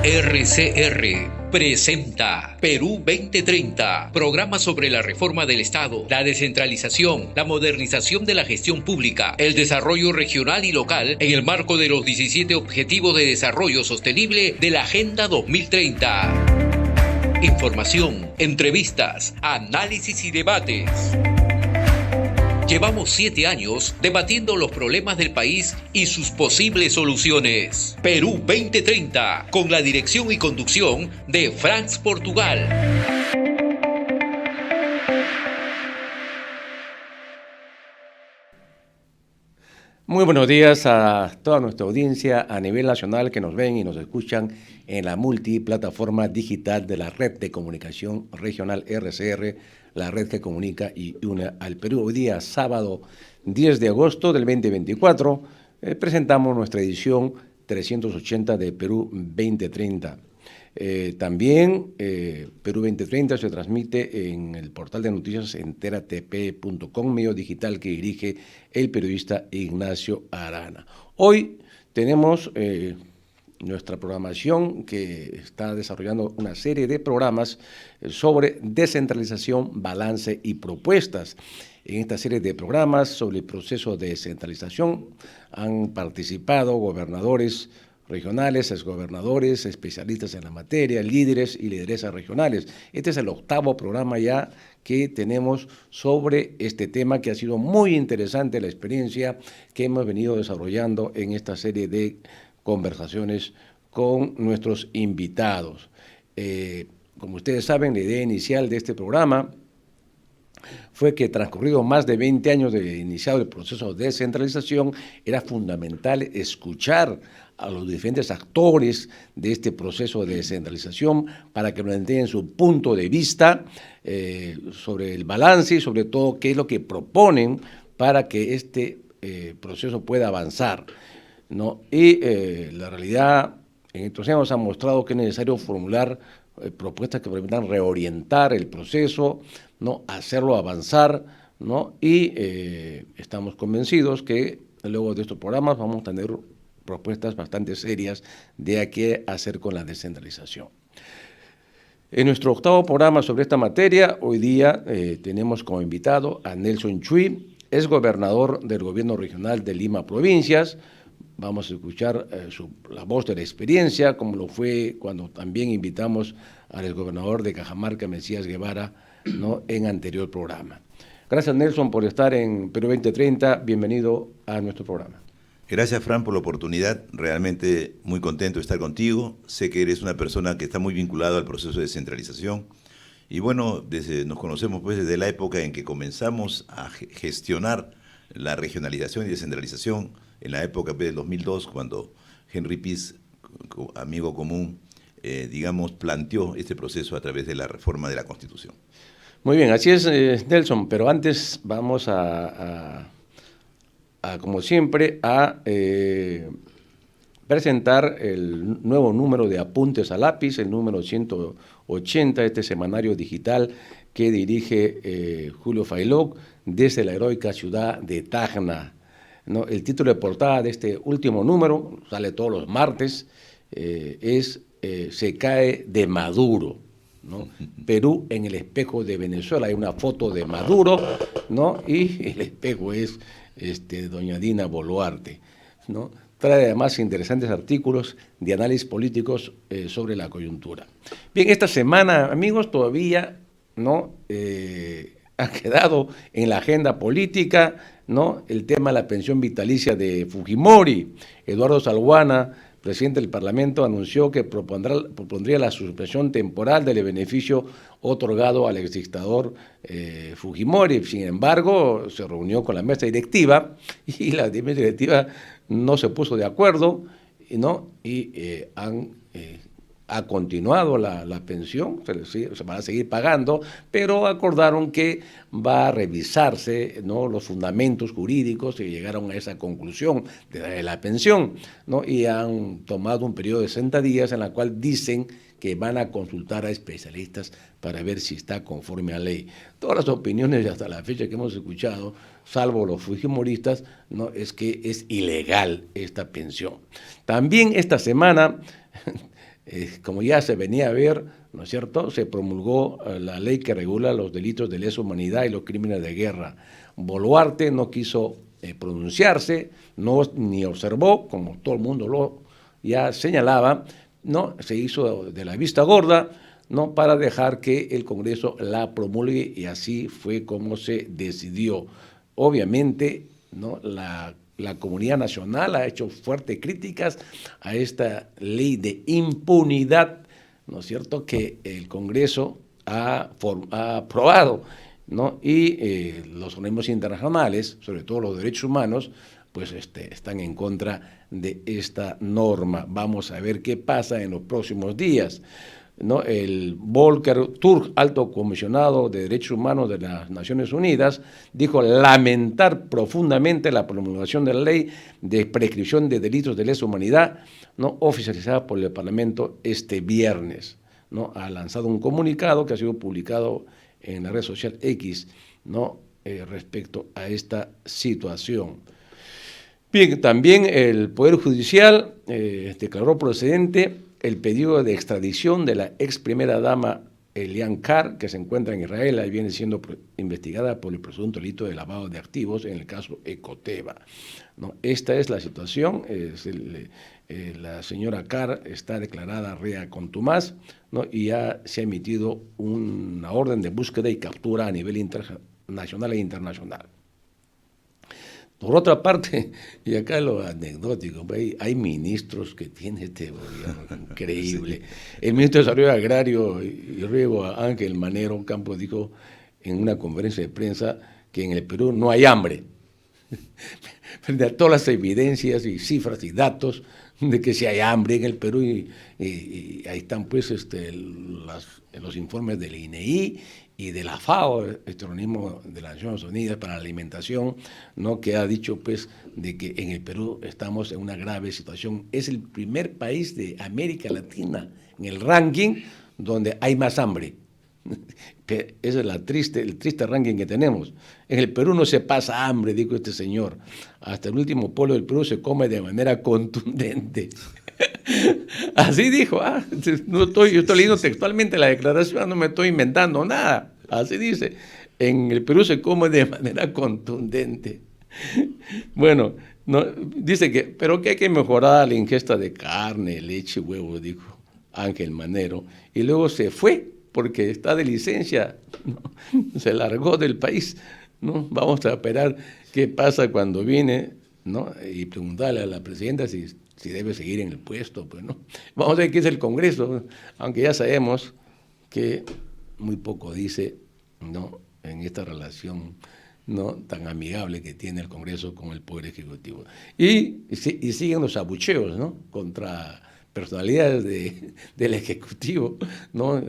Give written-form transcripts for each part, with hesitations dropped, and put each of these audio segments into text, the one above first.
RCR presenta Perú 2030, programa sobre la reforma del Estado, la descentralización, la modernización de la gestión pública, el desarrollo regional y local en el marco de los 17 Objetivos de Desarrollo Sostenible de la Agenda 2030. Información, entrevistas, análisis y debates. Llevamos 7 años debatiendo los problemas del país y sus posibles soluciones. Perú 2030, con la dirección y conducción de Franz Portugal. Muy buenos días a toda nuestra audiencia a nivel nacional que nos ven y nos escuchan en la multiplataforma digital de la Red de Comunicación Regional RCR, la red que comunica y une al Perú. Hoy día, sábado 10 de agosto del 2024, presentamos nuestra edición 380 de Perú 2030. También Perú 2030 se transmite en el portal de noticias enteratp.com, medio digital que dirige el periodista Ignacio Arana. Hoy tenemos nuestra programación que está desarrollando una serie de programas sobre descentralización, balance y propuestas. En esta serie de programas sobre el proceso de descentralización han participado gobernadores regionales, exgobernadores, especialistas en la materia, líderes y lideresas regionales. Este es el 8º programa ya que tenemos sobre este tema, que ha sido muy interesante la experiencia que hemos venido desarrollando en esta serie de conversaciones con nuestros invitados. Como ustedes saben, la idea inicial de este programa fue que transcurrido más de 20 años de iniciado el proceso de descentralización, era fundamental escuchar a los diferentes actores de este proceso de descentralización para que nos entreguen su punto de vista sobre el balance y sobre todo qué es lo que proponen para que este proceso pueda avanzar, ¿no? Y la realidad en estos años ha mostrado que es necesario formular propuestas que permitan reorientar el proceso, ¿no? Hacerlo avanzar, ¿no? Y estamos convencidos que luego de estos programas vamos a tener propuestas bastante serias de a qué hacer con la descentralización. En nuestro 8º programa sobre esta materia, hoy día tenemos como invitado a Nelson Chuy, es gobernador del Gobierno Regional de Lima Provincias. Vamos a escuchar la voz de la experiencia, como lo fue cuando también invitamos al gobernador de Cajamarca, Mesías Guevara, ¿no?, en anterior programa. Gracias, Nelson, por estar en Perú 2030. Bienvenido a nuestro programa. Gracias, Fran, por la oportunidad. Realmente muy contento de estar contigo. Sé que eres una persona que está muy vinculada al proceso de descentralización. Y bueno, nos conocemos pues desde la época en que comenzamos a gestionar la regionalización y descentralización, en la época del 2002, cuando Henry Piz, amigo común, planteó este proceso a través de la reforma de la Constitución. Muy bien, así es, Nelson, pero antes vamos como siempre, a presentar el nuevo número de Apuntes a Lápiz, el número 180, este semanario digital que dirige Julio Fayloc desde la heroica ciudad de Tacna, ¿no? El título de portada de este último número, sale todos los martes, es Se cae de Maduro, ¿no? Perú en el espejo de Venezuela. Hay una foto de Maduro, ¿no? Y el espejo es doña Dina Boluarte, ¿no? Trae además interesantes artículos de análisis políticos sobre la coyuntura. Bien, esta semana, amigos, todavía no ha quedado en la agenda política, ¿no?, el tema de la pensión vitalicia de Fujimori. Eduardo Salguana, presidente del Parlamento, anunció que propondría la suspensión temporal del beneficio otorgado al exdictador Fujimori. Sin embargo, se reunió con la mesa directiva y la mesa directiva no se puso de acuerdo, ¿no? Y ha continuado la pensión, se van a seguir pagando, pero acordaron que va a revisarse, ¿no?, los fundamentos jurídicos y llegaron a esa conclusión de la pensión, ¿no? Y han tomado un periodo de 60 días en la cual dicen que van a consultar a especialistas para ver si está conforme a ley. Todas las opiniones hasta la fecha que hemos escuchado, salvo los fujimoristas, ¿no?, es que es ilegal esta pensión. También esta semana como ya se venía a ver, ¿no es cierto?, se promulgó la ley que regula los delitos de lesa humanidad y los crímenes de guerra. Boluarte no quiso pronunciarse, ni observó, como todo el mundo lo ya señalaba, ¿no? Se hizo de la vista gorda, ¿no?, para dejar que el Congreso la promulgue, y así fue como se decidió. Obviamente, ¿no?, la comunidad nacional ha hecho fuertes críticas a esta ley de impunidad, ¿no es cierto?, que el Congreso ha aprobado, ¿no? Y los organismos internacionales, sobre todo los derechos humanos, pues están en contra de esta norma. Vamos a ver qué pasa en los próximos días, ¿no? El Volker Turk, alto comisionado de Derechos Humanos de las Naciones Unidas, dijo lamentar profundamente la promulgación de la ley de prescripción de delitos de lesa humanidad, ¿no?, oficializada por el Parlamento este viernes, ¿no? Ha lanzado un comunicado que ha sido publicado en la red social X, ¿no?, respecto a esta situación. Bien, también el Poder Judicial declaró procedente el pedido de extradición de la ex primera dama Elian Carr, que se encuentra en Israel y viene siendo investigada por el presunto delito de lavado de activos en el caso Ecoteva, ¿no? Esta es la situación. La señora Carr está declarada rea contumaz, ¿no?, y ya se ha emitido una orden de búsqueda y captura a nivel nacional e internacional. Por otra parte, y acá lo anecdótico, hay ministros que tiene este gobierno increíble. Sí. El ministro de Desarrollo Agrario y Riego, Ángel Manero Campos, dijo en una conferencia de prensa que en el Perú no hay hambre. Frente a todas las evidencias y cifras y datos de que sí hay hambre en el Perú, y ahí están pues los informes del INEI y de la FAO, este organismo de las Naciones Unidas para la Alimentación, ¿no?, que ha dicho pues de que en el Perú estamos en una grave situación. Es el primer país de América Latina en el ranking donde hay más hambre. Ese es el triste ranking que tenemos. En el Perú no se pasa hambre, dijo este señor. Hasta el último pueblo del Perú se come de manera contundente. Así dijo. Yo estoy leyendo textualmente la declaración, no me estoy inventando nada. Así dice. En el Perú se come de manera contundente. Bueno, no, dice pero que hay que mejorar la ingesta de carne, leche, huevo, dijo Ángel Manero. Y luego se fue, porque está de licencia, ¿no? Se largó del país, ¿no? Vamos a esperar qué pasa cuando viene, ¿no?, y preguntarle a la presidenta si debe seguir en el puesto, pues, ¿no? Vamos a ver qué es el Congreso, aunque ya sabemos que muy poco dice, ¿no?, en esta relación, ¿no?, tan amigable que tiene el Congreso con el Poder Ejecutivo. Y siguen los abucheos, ¿no?, contra personalidades del Ejecutivo, ¿no?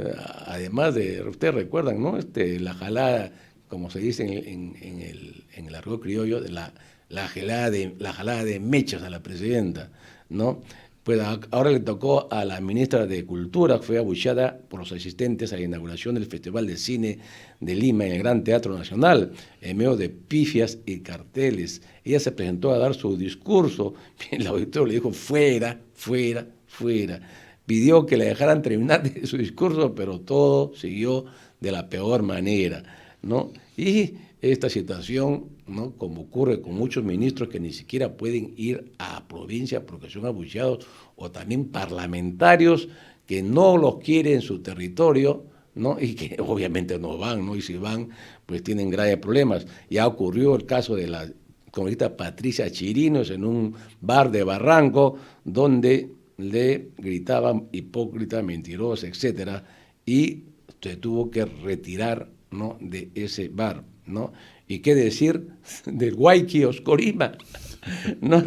Además de, ustedes recuerdan, ¿no?, la jalada, como se dice en el argot criollo, de la jalada de mechas a la presidenta, ¿no? Pues ahora le tocó a la ministra de Cultura, fue abucheada por los asistentes a la inauguración del Festival de Cine de Lima en el Gran Teatro Nacional, en medio de pifias y carteles. Ella se presentó a dar su discurso, el auditorio le dijo fuera, fuera, fuera. Pidió que le dejaran terminar su discurso, pero todo siguió de la peor manera, ¿no? Y esta situación, ¿no?, como ocurre con muchos ministros que ni siquiera pueden ir a provincia porque son abucheados, o también parlamentarios que no los quieren en su territorio, ¿no?, y que obviamente no van, ¿no?, y si van, pues tienen graves problemas. Ya ocurrió el caso de la congresista Patricia Chirinos en un bar de Barranco, donde le gritaban hipócrita, mentirosa, etcétera, y se tuvo que retirar, ¿no?, de ese bar, ¿no? Y qué decir del Guayqui Oscorima, ¿no?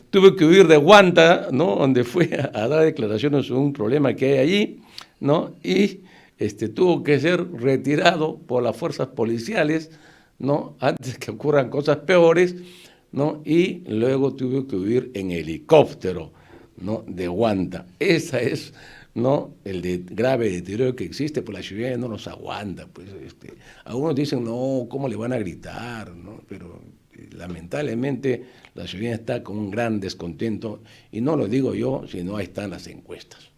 Tuve que huir de Huanta, ¿no?, donde fue a dar declaraciones sobre un problema que hay allí, ¿no? Y tuvo que ser retirado por las fuerzas policiales, ¿no?, antes que ocurran cosas peores, ¿no? Y luego tuvo que huir en helicóptero, ¿no?, de Huanta. Esa es, ¿no?, el grave deterioro que existe, pues la ciudadanía no nos aguanta. Pues algunos dicen, no, ¿cómo le van a gritar?, ¿no? Pero lamentablemente la ciudadanía está con un gran descontento, y no lo digo yo, sino ahí están las encuestas,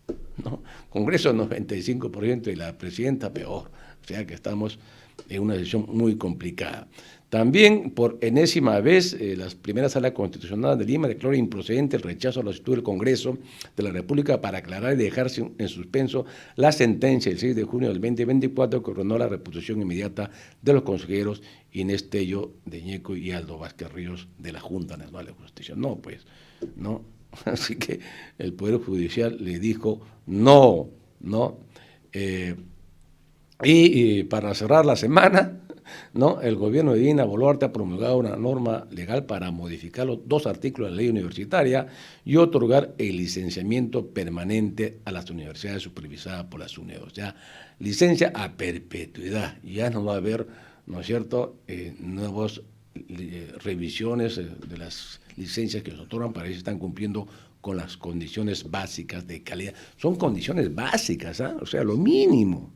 ¿no? Congreso 95% y la presidenta peor, o sea que estamos en una decisión muy complicada. También, por enésima vez, la primera sala constitucional de Lima declaró improcedente el rechazo a la solicitud del Congreso de la República para aclarar y dejarse en suspenso la sentencia del 6 de junio del 2024 que ordenó la reposición inmediata de los consejeros Inés Tello de Ñeco y Aldo Vázquez Ríos de la Junta Nacional de Justicia. No, pues, no. Así que el Poder Judicial le dijo no, ¿no? Y para cerrar la semana, ¿no? El gobierno de Dina Boluarte ha promulgado una norma legal para modificar los 2 artículos de la ley universitaria y otorgar el licenciamiento permanente a las universidades supervisadas por las UNED. O sea, licencia a perpetuidad. Ya no va a haber, ¿no es cierto?, nuevas revisiones de las licencias que se otorgan, para que se están cumpliendo con las condiciones básicas de calidad. Son condiciones básicas, ¿eh? O sea, lo mínimo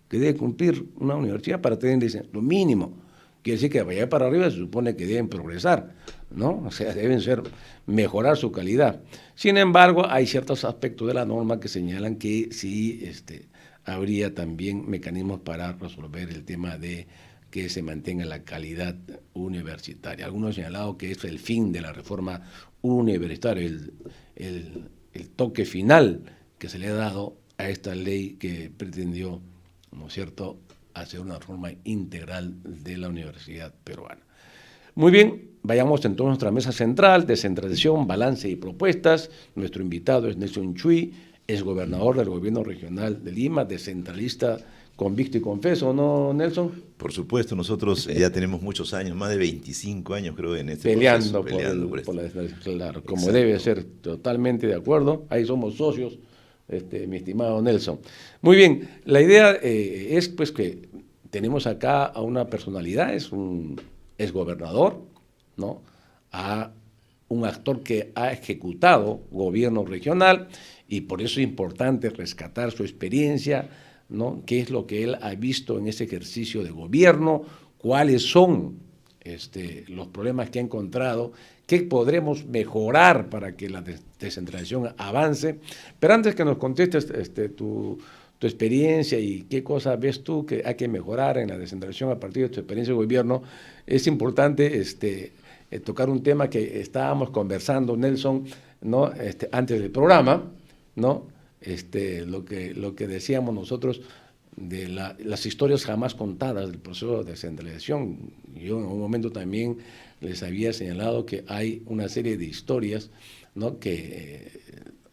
que debe cumplir una universidad para tener licencia, lo mínimo. Quiere decir que de allá para arriba se supone que deben progresar, ¿no? O sea, deben mejorar su calidad. Sin embargo, hay ciertos aspectos de la norma que señalan que sí habría también mecanismos para resolver el tema de que se mantenga la calidad universitaria. Algunos han señalado que es el fin de la reforma universitaria, el toque final que se le ha dado a esta ley que pretendió, ¿no es cierto?, hacer una reforma integral de la universidad peruana. Muy bien, vayamos entonces a nuestra mesa central, descentralización, balance y propuestas. Nuestro invitado es Nelson Chuy, exgobernador del gobierno regional de Lima, descentralista convicto y confeso, ¿no, Nelson? Por supuesto, nosotros ya tenemos muchos años, más de 25 años creo en este peleando proceso. Por la descentralización, claro, como exacto, debe ser, totalmente de acuerdo. Ahí somos socios, mi estimado Nelson. Muy bien, la idea es pues que tenemos acá a una personalidad, es un exgobernador, ¿no?, a un actor que ha ejecutado gobierno regional, y por eso es importante rescatar su experiencia, ¿no?, qué es lo que él ha visto en ese ejercicio de gobierno, cuáles son los problemas que ha encontrado, qué podremos mejorar para que la descentralización avance. Pero antes que nos contestes tu experiencia y qué cosas ves tú que hay que mejorar en la descentralización a partir de tu experiencia de gobierno, es importante tocar un tema que estábamos conversando, Nelson, ¿no?, antes del programa, ¿no?, lo que decíamos nosotros de las historias jamás contadas del proceso de descentralización. Yo en un momento también les había señalado que hay una serie de historias, ¿no?, que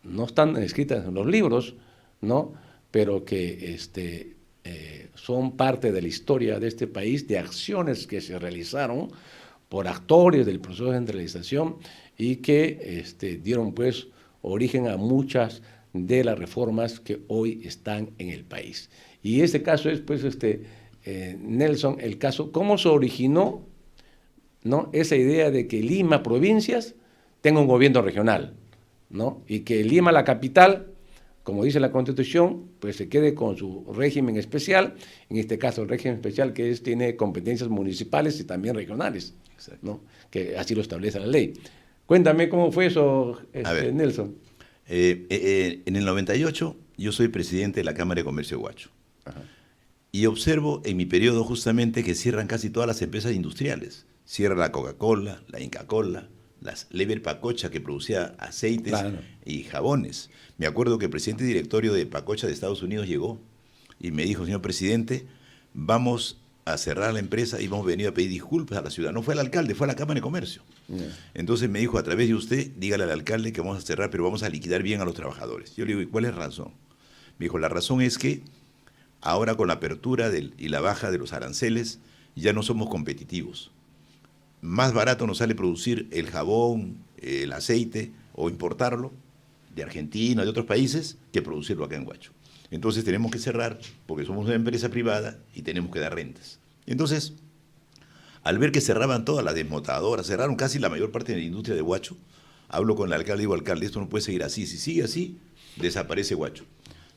no están escritas en los libros, ¿no?, pero que son parte de la historia de este país, de acciones que se realizaron por actores del proceso de descentralización y que dieron pues origen a muchas de las reformas que hoy están en el país. Y este caso es, pues, Nelson, el caso, ¿cómo se originó, ¿no?, esa idea de que Lima, provincias, tenga un gobierno regional, ¿no?, y que Lima, la capital, como dice la Constitución, pues se quede con su régimen especial, en este caso el régimen especial que tiene competencias municipales y también regionales, ¿no?, que así lo establece la ley. Cuéntame cómo fue eso, Nelson. En el 98 yo soy presidente de la Cámara de Comercio de Huacho. Ajá. Y observo en mi periodo justamente que cierran casi todas las empresas industriales. Cierra la Coca-Cola, la Inca-Cola, las Lever Pacocha, que producía aceites, claro, y jabones. Me acuerdo que el presidente directorio de Pacocha de Estados Unidos llegó y me dijo: señor presidente, vamos a cerrar la empresa y hemos venido a pedir disculpas a la ciudad. No fue al alcalde, fue a la Cámara de Comercio. Entonces me dijo: a través de usted, dígale al alcalde que vamos a cerrar, pero vamos a liquidar bien a los trabajadores. Yo le digo: ¿y cuál es la razón? Me dijo: la razón es que ahora con la apertura y la baja de los aranceles ya no somos competitivos. Más barato nos sale producir el jabón, el aceite o importarlo de Argentina, de otros países, que producirlo acá en Huacho. Entonces tenemos que cerrar porque somos una empresa privada y tenemos que dar rentas. Entonces, al ver que cerraban todas las desmotadoras, cerraron casi la mayor parte de la industria de Huacho, hablo con el alcalde y digo: alcalde, esto no puede seguir así. Si sigue así, desaparece Huacho.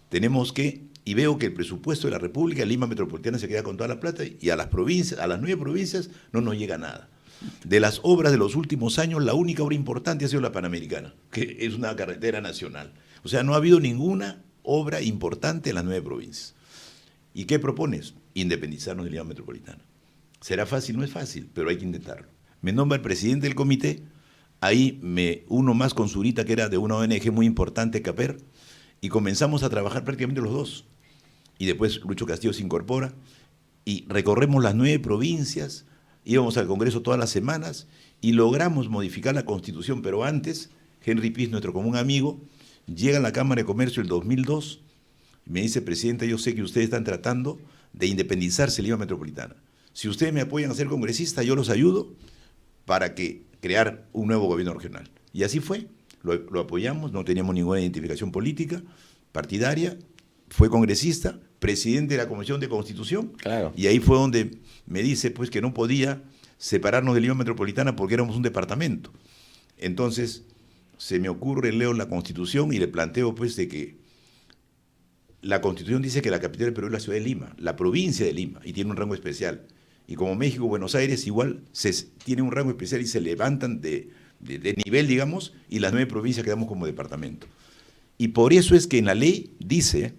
Tenemos que, y veo que el presupuesto de la República, Lima Metropolitana se queda con toda la plata y a las provincias, a las 9 provincias, no nos llega nada. De las obras de los últimos años, la única obra importante ha sido la Panamericana, que es una carretera nacional. O sea, no ha habido ninguna obra importante en las 9 provincias. ¿Y qué propones? Independizarnos de Lima Metropolitana. ¿Será fácil? No es fácil, pero hay que intentarlo. Me nombra el presidente del comité, ahí me uno más con Zurita, que era de una ONG muy importante, CAPER, y comenzamos a trabajar prácticamente los dos. Y después Lucho Castillo se incorpora, y recorremos las 9 provincias, íbamos al Congreso todas las semanas, y logramos modificar la Constitución, pero antes, Henry Piz, nuestro común amigo, llega a la Cámara de Comercio el 2002, y me dice, presidente, yo sé que ustedes están tratando de independizarse de Lima Metropolitana. Si ustedes me apoyan a ser congresista, yo los ayudo para crear un nuevo gobierno regional. Y así fue, lo apoyamos, no teníamos ninguna identificación política, partidaria, fue congresista, presidente de la Comisión de Constitución, claro. Y ahí fue donde me dice pues que no podía separarnos de Lima Metropolitana porque éramos un departamento. Entonces se me ocurre, leo la Constitución y le planteo pues de que la Constitución dice que la capital del Perú es la ciudad de Lima, la provincia de Lima, y tiene un rango especial. Y como México, Buenos Aires igual tiene un rango especial y se levantan de nivel, digamos, y las 9 provincias quedamos como departamento. Y por eso es que en la ley dice,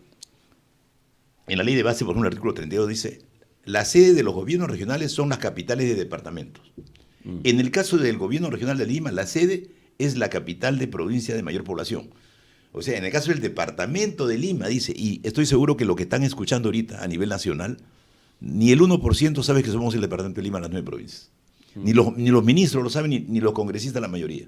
en la ley de base, por ejemplo, el artículo 32 dice, la sede de los gobiernos regionales son las capitales de departamentos. En el caso del gobierno regional de Lima, la sede es la capital de provincia de mayor población. O sea, en el caso del departamento de Lima, dice, y estoy seguro que lo que están escuchando ahorita a nivel nacional, ni el 1% sabe que somos el departamento de Lima en las 9 provincias. Ni los ministros lo saben, ni los congresistas la mayoría.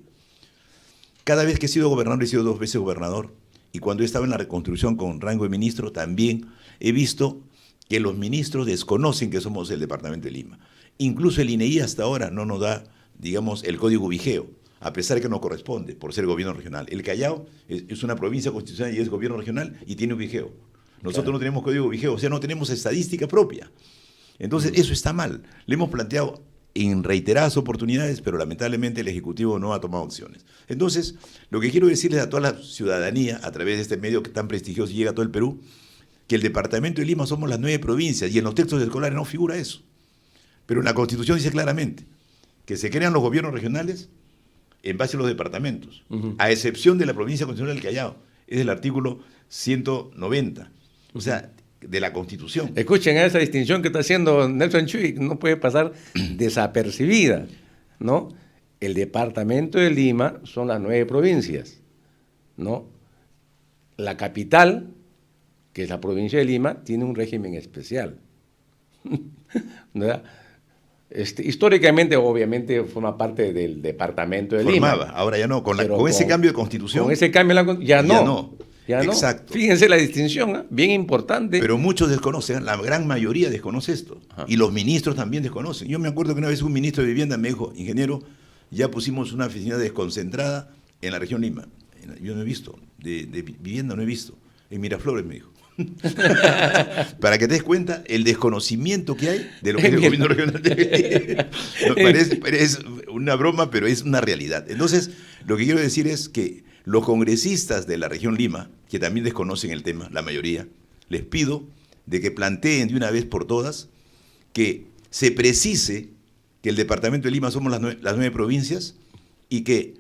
Cada vez que he sido gobernador, he sido 2 veces gobernador, y cuando he estado en la reconstrucción con rango de ministro, también he visto que los ministros desconocen que somos el departamento de Lima. Incluso el INEI hasta ahora no nos da, digamos, el código vigeo, a pesar de que nos corresponde por ser gobierno regional. El Callao es una provincia constitucional y es gobierno regional y tiene un vigeo. Nosotros claro. No tenemos código vigeo, o sea, no tenemos estadística propia. Entonces, eso está mal. Le hemos planteado en reiteradas oportunidades, pero lamentablemente el Ejecutivo no ha tomado acciones. Entonces, lo que quiero decirles a toda la ciudadanía, a través de este medio que tan prestigioso llega a todo el Perú, que el departamento de Lima somos las 9 provincias, y en los textos escolares no figura eso. Pero en la Constitución dice claramente que se crean los gobiernos regionales en base a los departamentos, a excepción de la provincia constitucional del Callao. Es el artículo 190. O sea, de la Constitución. Escuchen a esa distinción que está haciendo Nelson Chuy, no puede pasar desapercibida, ¿no? El departamento de Lima son las 9 provincias, ¿no? La capital, que es la provincia de Lima, tiene un régimen especial, ¿verdad? Históricamente, obviamente, forma parte del departamento de Lima. Ahora ya no, con ese cambio de Constitución. Con ese cambio ya no. Ya no. Exacto. Fíjense la distinción, bien importante. Pero muchos desconocen, la gran mayoría desconoce esto. Ajá. Y los ministros también desconocen. Yo me acuerdo que una vez un ministro de Vivienda me dijo, ingeniero, ya pusimos una oficina desconcentrada en la región Lima. Yo no he visto, de vivienda no he visto. En Miraflores me dijo. Para que te des cuenta el desconocimiento que hay de lo que es el gobierno regional. Parece una broma, pero es una realidad. Entonces, lo que quiero decir es que los congresistas de la región Lima, que también desconocen el tema, la mayoría, les pido de que planteen de una vez por todas que se precise que el departamento de Lima somos las 9 provincias y que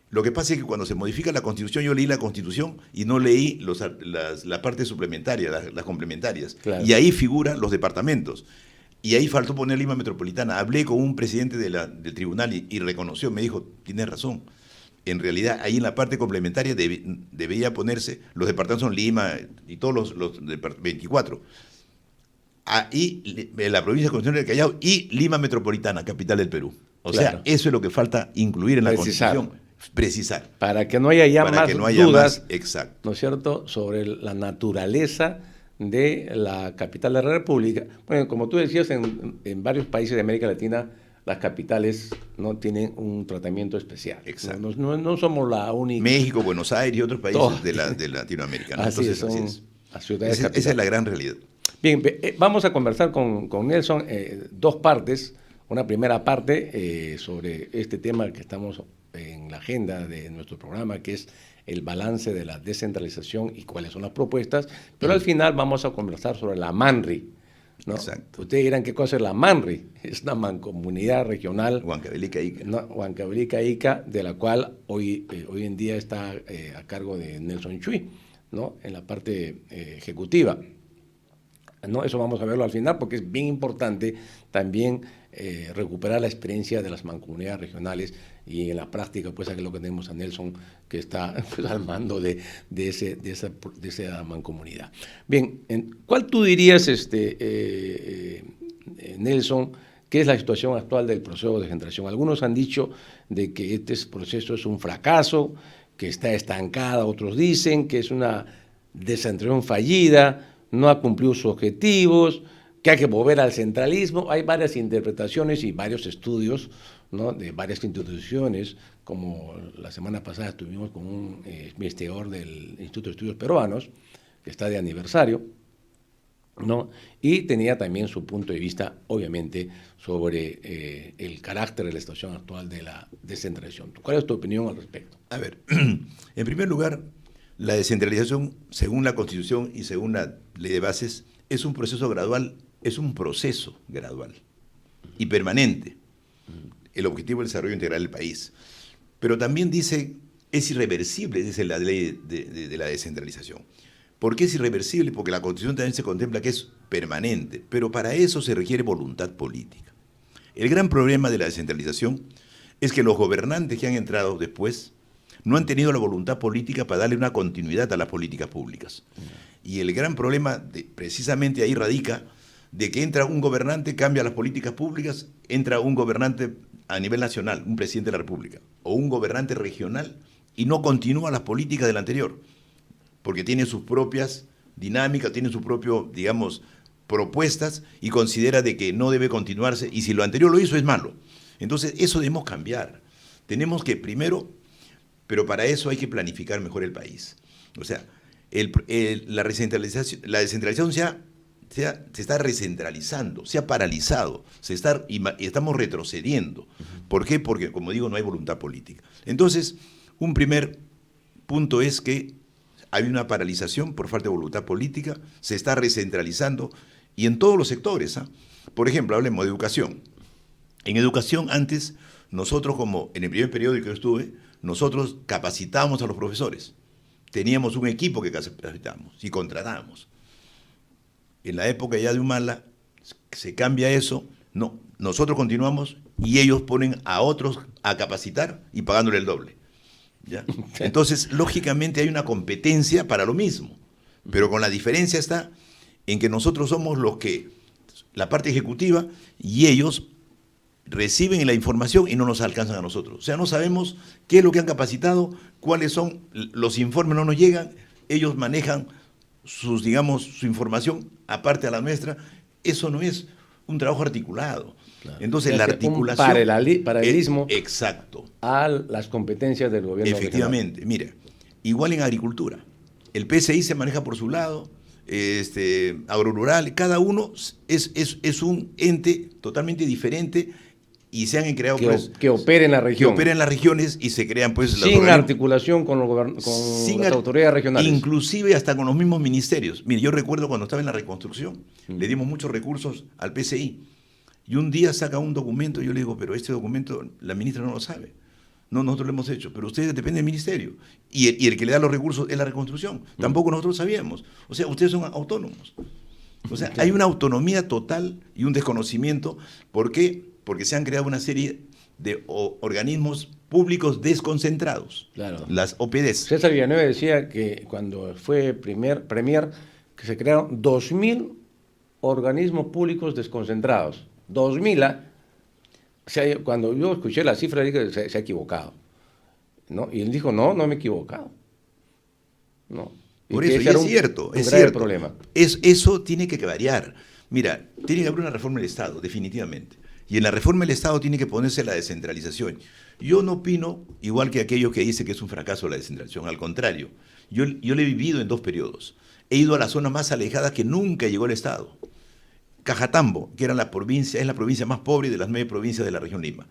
lo que pasa es que cuando se modifica la Constitución, yo leí la Constitución y no leí las partes suplementarias, las complementarias. Claro. Y ahí figuran los departamentos. Y ahí faltó poner Lima Metropolitana. Hablé con un presidente del tribunal y reconoció, me dijo, tienes razón. En realidad, ahí en la parte complementaria debería ponerse, los departamentos son Lima y todos los 24. Ahí, la provincia constitucional del Callao y Lima Metropolitana, capital del Perú. O sea, eso es lo que falta incluir en la Constitución. Precisar. Para que no haya ya más dudas, exacto. ¿no es cierto?, sobre la naturaleza de la capital de la República. Bueno, como tú decías, en varios países de América Latina, las capitales no tienen un tratamiento especial. Exacto. No somos la única. México, Buenos Aires y otros países de Latinoamérica. Así es, las ciudades capitales. Esa es la gran realidad. Bien, vamos a conversar con Nelson 2 partes. Una primera parte sobre este tema que estamos en la agenda de nuestro programa, que es el balance de la descentralización y cuáles son las propuestas, pero al final vamos a conversar sobre la MANRI, ¿no? Exacto. Ustedes dirán qué cosa es la MANRI, es una mancomunidad regional, Huancavelica Ica. ¿no? Huancavelica Ica, de la cual hoy en día está a cargo de Nelson Chuy, ¿no? En la parte ejecutiva. ¿No? Eso vamos a verlo al final porque es bien importante también recuperar la experiencia de las mancomunidades regionales y en la práctica pues aquí lo que tenemos a Nelson que está pues, al mando de esa mancomunidad. Bien, ¿cuál tú dirías, Nelson, qué es la situación actual del proceso de descentralización? Algunos han dicho de que este proceso es un fracaso, que está estancada, otros dicen que es una descentralización fallida, no ha cumplido sus objetivos, que hay que volver al centralismo. Hay varias interpretaciones y varios estudios, ¿no? De varias instituciones, como la semana pasada estuvimos con un investigador del Instituto de Estudios Peruanos, que está de aniversario, ¿no? Y tenía también su punto de vista, obviamente, sobre el carácter de la situación actual de la descentralización. ¿Cuál es tu opinión al respecto? A ver, en primer lugar, la descentralización, según la Constitución y según la Ley de Bases, es un proceso gradual y permanente. El objetivo del desarrollo integral del país. Pero también dice, es irreversible, dice la ley de la descentralización. ¿Por qué es irreversible? Porque la Constitución también se contempla que es permanente, pero para eso se requiere voluntad política. El gran problema de la descentralización es que los gobernantes que han entrado después no han tenido la voluntad política para darle una continuidad a las políticas públicas. Y el gran problema, precisamente ahí radica, de que entra un gobernante, cambia las políticas públicas, entra un gobernante a nivel nacional, un presidente de la República, o un gobernante regional, y no continúa las políticas del anterior, porque tiene sus propias dinámicas, tiene sus propios, digamos, propuestas, y considera de que no debe continuarse, y si lo anterior lo hizo es malo. Entonces, eso debemos cambiar. Tenemos que primero, pero para eso hay que planificar mejor el país. O sea, la descentralización se está recentralizando, se ha paralizado, y estamos retrocediendo. ¿Por qué? Porque, como digo, no hay voluntad política. Entonces, un primer punto es que hay una paralización por falta de voluntad política, se está recentralizando, y en todos los sectores, ¿ah? Por ejemplo, hablemos de educación. En educación, antes, nosotros, como en el primer periodo en que yo estuve, nosotros capacitábamos a los profesores. Teníamos un equipo que capacitábamos y contratábamos. En la época ya de Humala se cambia eso, no, nosotros continuamos y ellos ponen a otros a capacitar y pagándole el doble. ¿Ya? Entonces, lógicamente hay una competencia para lo mismo, pero con la diferencia está en que nosotros somos los que, la parte ejecutiva, y ellos reciben la información y no nos alcanzan a nosotros. O sea, no sabemos qué es lo que han capacitado, cuáles son, los informes no nos llegan, ellos manejan su información aparte a la nuestra. Eso no es un trabajo articulado. Claro. Entonces, la articulación... Un paralelismo exacto. A las competencias del gobierno efectivamente, regional. Mira, igual en agricultura. El PCI se maneja por su lado, agrorural, cada uno es un ente totalmente diferente y se han creado que opere en la región. Que opere en las regiones y se crean pues sin articulación con las autoridades regionales. Inclusive hasta con los mismos ministerios. Mire, yo recuerdo cuando estaba en la reconstrucción, le dimos muchos recursos al PCI y un día saca un documento y yo le digo, pero este documento la ministra no lo sabe. No, nosotros lo hemos hecho, pero ustedes dependen del ministerio. Y el que le da los recursos es la reconstrucción. Tampoco nosotros sabíamos. O sea, ustedes son autónomos. O sea, hay una autonomía total y un desconocimiento. ¿Por qué? Porque se han creado una serie de organismos públicos desconcentrados. Claro. Las OPDs. César Villanueva decía que cuando fue premier, que se crearon 2.000 organismos públicos desconcentrados. 2.000, O sea, cuando yo escuché la cifra, dije que se ha equivocado, ¿no? Y él dijo, no me he equivocado. No. Por eso, y es cierto, es cierto. Problema. Eso tiene que variar. Mira, tiene que haber una reforma del Estado, definitivamente. Y en la reforma del Estado tiene que ponerse la descentralización. Yo no opino igual que aquellos que dicen que es un fracaso la descentralización. Al contrario, yo lo he vivido en 2 periodos. He ido a la zona más alejada que nunca llegó el Estado. Cajatambo, que era es la provincia más pobre de las 9 provincias de la región Lima.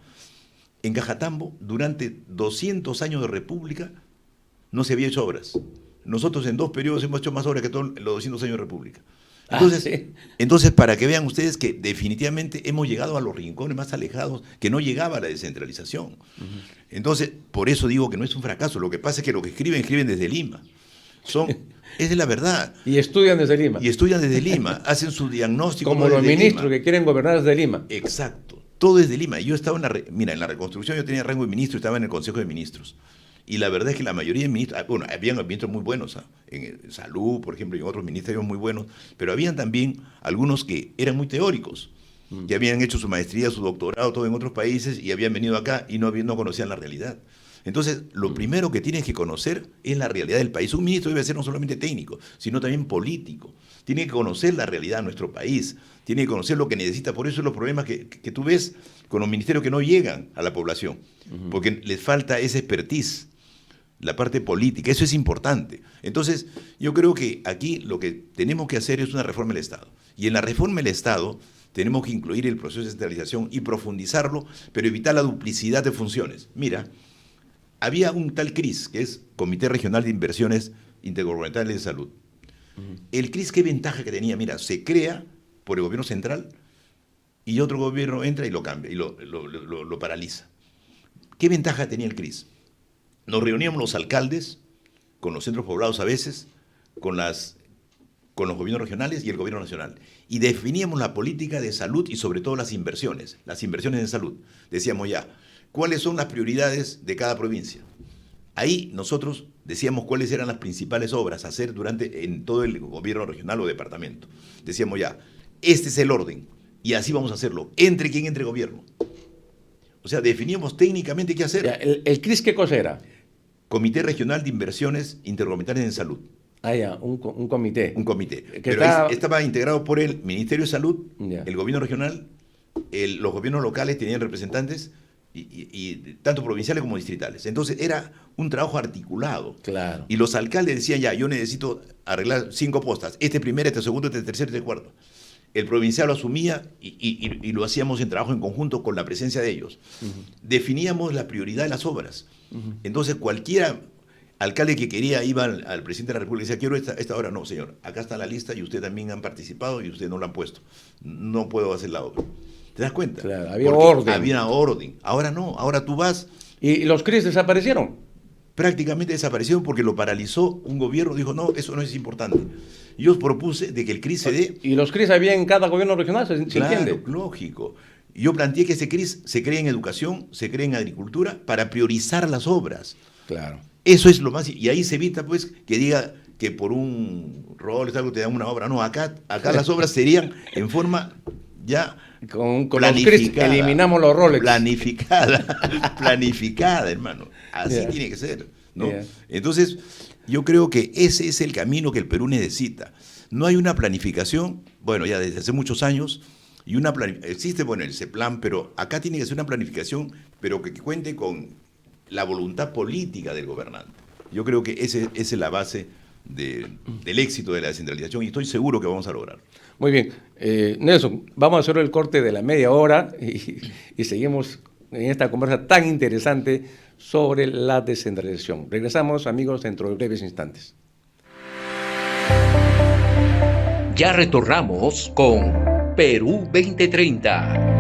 En Cajatambo, durante 200 años de república, no se había hecho obras. Nosotros en 2 periodos hemos hecho más obras que todos los 200 años de república. Entonces, para que vean ustedes que definitivamente hemos llegado a los rincones más alejados, que no llegaba a la descentralización. Entonces, por eso digo que no es un fracaso. Lo que pasa es que lo que escriben desde Lima. Esa es la verdad. Y estudian desde Lima. Y estudian desde Lima, hacen su diagnóstico. Como los ministros que quieren gobernar desde Lima. Exacto, todo desde Lima. Yo estaba en la reconstrucción yo tenía rango de ministro y estaba en el Consejo de Ministros. Y la verdad es que la mayoría de ministros, bueno, habían ministros muy buenos, en salud, por ejemplo, y en otros ministerios muy buenos, pero habían también algunos que eran muy teóricos, que habían hecho su maestría, su doctorado, todo en otros países, y habían venido acá y no conocían la realidad. Entonces, lo primero que tienes que conocer es la realidad del país. Un ministro debe ser no solamente técnico, sino también político. Tiene que conocer la realidad de nuestro país, tiene que conocer lo que necesita. Por eso los problemas que tú ves con los ministerios que no llegan a la población, porque les falta esa expertise, la parte política, eso es importante. Entonces, yo creo que aquí lo que tenemos que hacer es una reforma del Estado. Y en la reforma del Estado tenemos que incluir el proceso de descentralización y profundizarlo, pero evitar la duplicidad de funciones. Mira, había un tal CRIS, que es Comité Regional de Inversiones Intergubernamentales de Salud. El CRIS, ¿qué ventaja que tenía? Mira, se crea por el gobierno central y otro gobierno entra y lo cambia, y lo paraliza. ¿Qué ventaja tenía el CRIS? Nos reuníamos los alcaldes, con los centros poblados a veces, con los gobiernos regionales y el gobierno nacional. Y definíamos la política de salud y sobre todo las inversiones en salud. Decíamos ya, ¿cuáles son las prioridades de cada provincia? Ahí nosotros decíamos cuáles eran las principales obras a hacer en todo el gobierno regional o departamento. Decíamos ya, este es el orden y así vamos a hacerlo, entre quien entre gobierno. O sea, definíamos técnicamente qué hacer. Ya, ¿el CRIS qué cosa era? Comité Regional de Inversiones Intergubernamentales en Salud. Un comité. Un comité. Pero estaba integrado por el Ministerio de Salud, el gobierno regional, los gobiernos locales tenían representantes, y tanto provinciales como distritales. Entonces era un trabajo articulado. Claro. Y los alcaldes decían, ya, yo necesito arreglar 5 postas, este primero, este segundo, este tercero, este cuarto. El provincial lo asumía y lo hacíamos en trabajo en conjunto con la presencia de ellos. Definíamos la prioridad de las obras. Entonces cualquier alcalde que quería iba al presidente de la República y decía, quiero esta obra. No, señor, acá está la lista y usted también han participado y usted no la han puesto. No puedo hacer la obra. ¿Te das cuenta? Claro, había orden. Había orden. Ahora no, ahora tú vas... ¿Y los CRIS desaparecieron? Prácticamente desaparecieron porque lo paralizó un gobierno, dijo, no, eso no es importante. Yo propuse de que el CRIS se dé... ¿Y los CRIS había en cada gobierno regional? ¿Se claro, entiende? Lógico. Yo planteé que ese CRIS se cree en educación, se cree en agricultura, para priorizar las obras. Claro. Eso es lo más... Y ahí se evita, pues, que diga que por un rol algo te dan una obra. No, acá las obras serían en forma ya... Con los CRIS eliminamos los roles. Planificada, hermano. Así tiene que ser, ¿no? Entonces, yo creo que ese es el camino que el Perú necesita. No hay una planificación, bueno, ya desde hace muchos años, y existe, bueno, el CEPLAN, pero acá tiene que ser una planificación, pero que cuente con la voluntad política del gobernante. Yo creo que esa es la base del éxito de la descentralización y estoy seguro que vamos a lograr. Muy bien. Nelson, vamos a hacer el corte de la media hora y seguimos en esta conversa tan interesante sobre la descentralización. Regresamos, amigos, dentro de breves instantes. Ya retornamos con Perú 2030.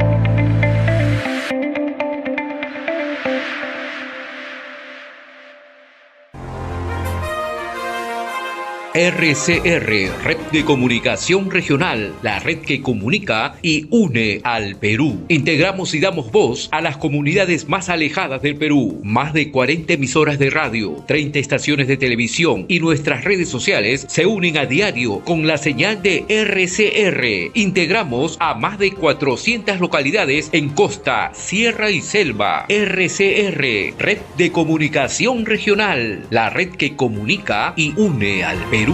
RCR, Red de Comunicación Regional, la red que comunica y une al Perú. Integramos y damos voz a las comunidades más alejadas del Perú. Más de 40 emisoras de radio, 30 estaciones de televisión y nuestras redes sociales se unen a diario con la señal de RCR. Integramos a más de 400 localidades en costa, sierra y selva. RCR, Red de Comunicación Regional, la red que comunica y une al Perú.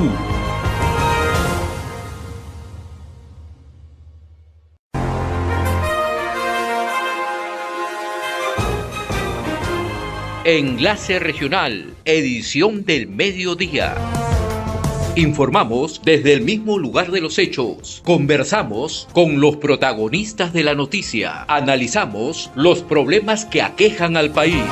Enlace Regional, edición del mediodía. Informamos desde el mismo lugar de los hechos. Conversamos con los protagonistas de la noticia. Analizamos los problemas que aquejan al país.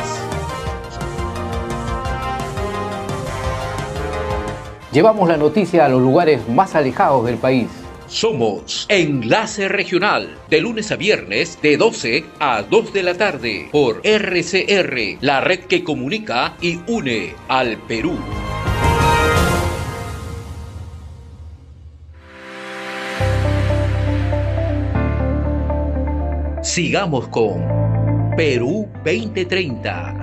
Llevamos la noticia a los lugares más alejados del país. Somos Enlace Regional, de lunes a viernes de 12 a 2 de la tarde por RCR, la red que comunica y une al Perú. Sigamos con Perú 2030.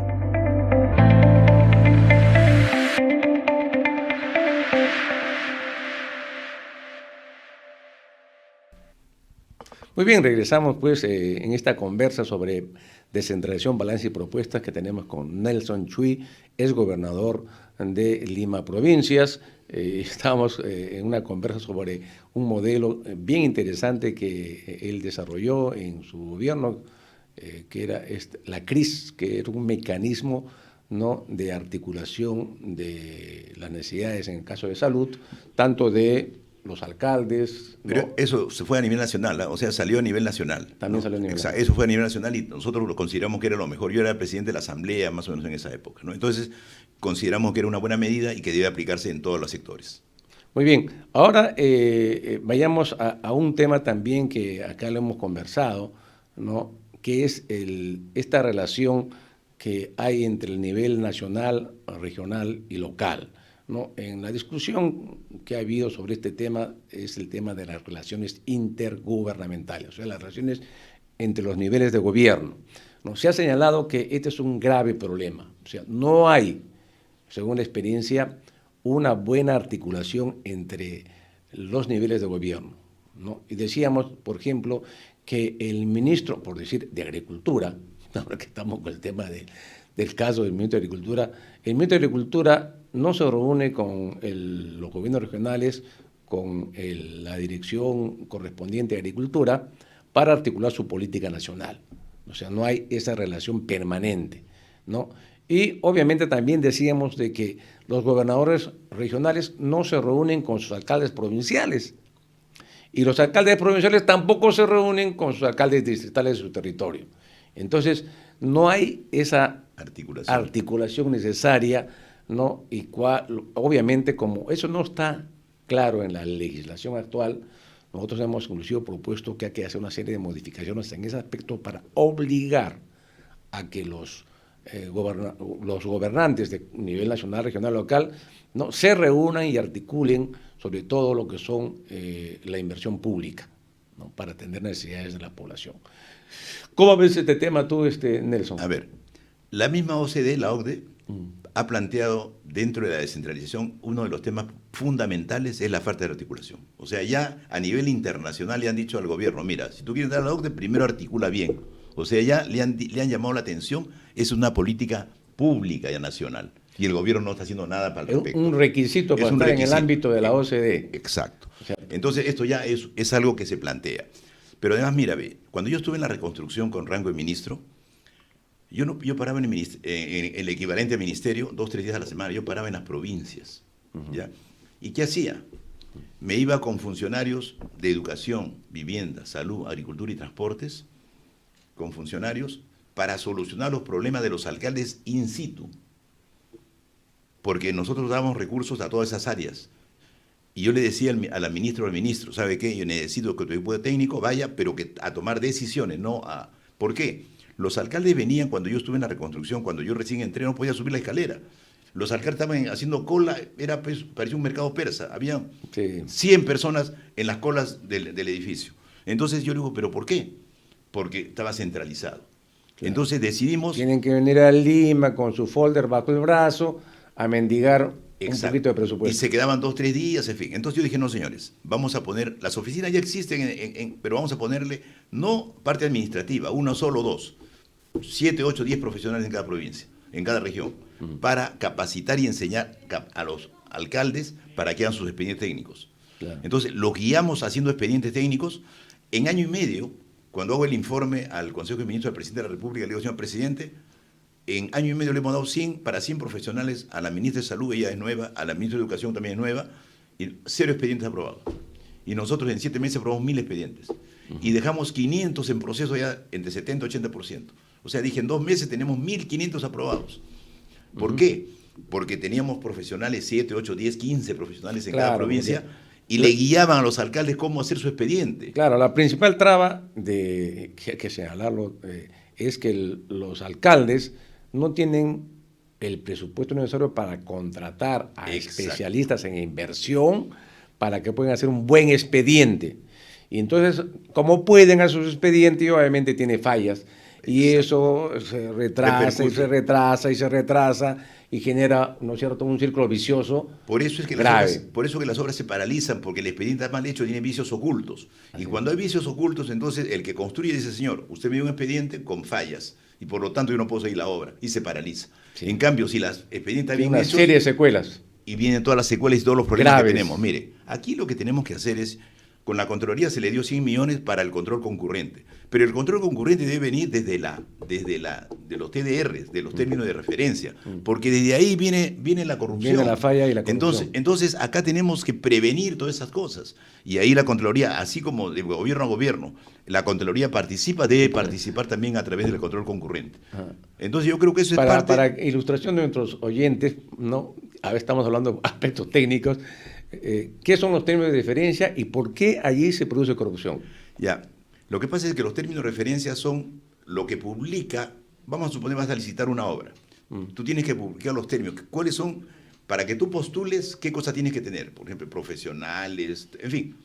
Muy bien, regresamos pues en esta conversa sobre descentralización, balance y propuestas que tenemos con Nelson Chuy, ex gobernador de Lima Provincias. Estamos en una conversa sobre un modelo bien interesante que él desarrolló en su gobierno, que era la CRIS, que era un mecanismo, ¿no?, de articulación de las necesidades en el caso de salud, tanto de los alcaldes. Pero ¿no? eso se fue a nivel nacional, o sea, salió a nivel nacional. También salió a nivel nacional. Eso fue a nivel nacional y nosotros lo consideramos que era lo mejor. Yo era presidente de la Asamblea más o menos en esa época, ¿no? Entonces, consideramos que era una buena medida y que debe aplicarse en todos los sectores. Muy bien, ahora vayamos a un tema también que acá lo hemos conversado, ¿no?, que es esta relación que hay entre el nivel nacional, regional y local, ¿no? En la discusión que ha habido sobre este tema es el tema de las relaciones intergubernamentales, o sea, las relaciones entre los niveles de gobierno, ¿no? Se ha señalado que este es un grave problema, o sea, no hay, según la experiencia, una buena articulación entre los niveles de gobierno, ¿no? Y decíamos, por ejemplo, que el ministro, por decir, de Agricultura, ahora que estamos con el tema del caso del ministro de Agricultura, el ministro de Agricultura no se reúne con los gobiernos regionales, con la dirección correspondiente a Agricultura, para articular su política nacional. O sea, no hay esa relación permanente, ¿no? Y obviamente también decíamos de que los gobernadores regionales no se reúnen con sus alcaldes provinciales, y los alcaldes provinciales tampoco se reúnen con sus alcaldes distritales de su territorio. Entonces, no hay esa articulación necesaria, ¿no? Y obviamente, como eso no está claro en la legislación actual, nosotros hemos inclusive propuesto que hay que hacer una serie de modificaciones en ese aspecto para obligar a que los gobernantes de nivel nacional, regional, local, ¿no?, se reúnan y articulen sobre todo lo que son la inversión pública, ¿no?, para atender necesidades de la población. ¿Cómo ves este tema tú, Nelson? A ver, la misma OCDE, la OCDE, ha planteado dentro de la descentralización uno de los temas fundamentales es la falta de articulación. O sea, ya a nivel internacional le han dicho al gobierno, mira, si tú quieres dar a la OCDE, primero articula bien. O sea, ya le han llamado la atención, es una política pública ya nacional. Y el gobierno no está haciendo nada para el respecto. Un requisito para estar en el ámbito de la OCDE. Exacto. O sea, entonces, esto ya es algo que se plantea. Pero además, mira, ve, cuando yo estuve en la reconstrucción con rango de ministro, yo paraba en el equivalente al ministerio 2 o 3 días a la semana, yo paraba en las provincias. ¿Ya? ¿Y qué hacía? Me iba con funcionarios de educación, vivienda, salud, agricultura y transportes, con funcionarios, para solucionar los problemas de los alcaldes in situ. Porque nosotros dábamos recursos a todas esas áreas. Y yo le decía a la ministra o al ministro, ¿sabe qué? Yo necesito que tu equipo técnico vaya, pero que a tomar decisiones, no a... ¿Por qué? Los alcaldes venían cuando yo estuve en la reconstrucción, cuando yo recién entré, no podía subir la escalera. Los alcaldes estaban haciendo cola, parecía un mercado persa. Había 100 personas en las colas del edificio. Entonces yo le digo, ¿pero por qué? Porque estaba centralizado. Claro. Entonces decidimos... Tienen que venir a Lima con su folder bajo el brazo a mendigar un poquito de presupuesto. Y se quedaban 2 o 3 días, en fin. Entonces yo dije, no, señores, vamos a poner... Las oficinas ya existen, pero vamos a ponerle no parte administrativa, 1 solo 2. 7, 8, 10 profesionales en cada provincia, en cada región, para capacitar y enseñar a los alcaldes para que hagan sus expedientes técnicos. Claro. Entonces, los guiamos haciendo expedientes técnicos. En año y medio, cuando hago el informe al Consejo de Ministros del Presidente de la República, le digo, señor presidente, en año y medio le hemos dado 100 profesionales, a la ministra de Salud, ella es nueva, a la ministra de Educación también es nueva, y 0 expedientes aprobados. Y nosotros en 7 meses aprobamos 1000 expedientes. Y dejamos 500 en proceso ya entre 70 y 80%. O sea, dije, en 2 meses tenemos 1500 aprobados. ¿Por qué? Porque teníamos profesionales, 7, 8, 10, 15 profesionales en cada provincia, y le guiaban a los alcaldes cómo hacer su expediente. Claro, la principal traba que hay que señalarlo es que los alcaldes no tienen el presupuesto necesario para contratar a especialistas en inversión para que puedan hacer un buen expediente. Y entonces, como pueden hacer su expediente, y obviamente tiene fallas. Y eso se retrasa y se retrasa y se retrasa y genera, ¿no es cierto?, un círculo vicioso. Por eso es que las obras se paralizan, porque el expediente está mal hecho, tiene vicios ocultos. Y cuando hay vicios ocultos, entonces el que construye dice, señor, usted me dio un expediente con fallas y por lo tanto yo no puedo seguir la obra, y se paraliza. Sí. En cambio, si las expedientes están bien hechos... Una serie de secuelas. Y vienen todas las secuelas y todos los problemas que tenemos. Mire, aquí lo que tenemos que hacer es... Con la Contraloría se le dio 100 millones para el control concurrente, pero el control concurrente debe venir desde los TDRs, de los términos de referencia, porque desde ahí viene la corrupción. Viene la falla y la corrupción. Entonces acá tenemos que prevenir todas esas cosas. Y ahí la Contraloría, así como de gobierno a gobierno, la Contraloría debe participar también a través del control concurrente. Entonces yo creo que eso es parte... Para ilustración de nuestros oyentes, ¿no? A ver, estamos hablando de aspectos técnicos. ¿Qué son los términos de referencia y por qué allí se produce corrupción? Ya, lo que pasa es que los términos de referencia son lo que publica, vamos a suponer vas a licitar una obra. Tú tienes que publicar los términos. ¿Cuáles son? Para que tú postules, ¿qué cosas tienes que tener? Por ejemplo, profesionales, en fin,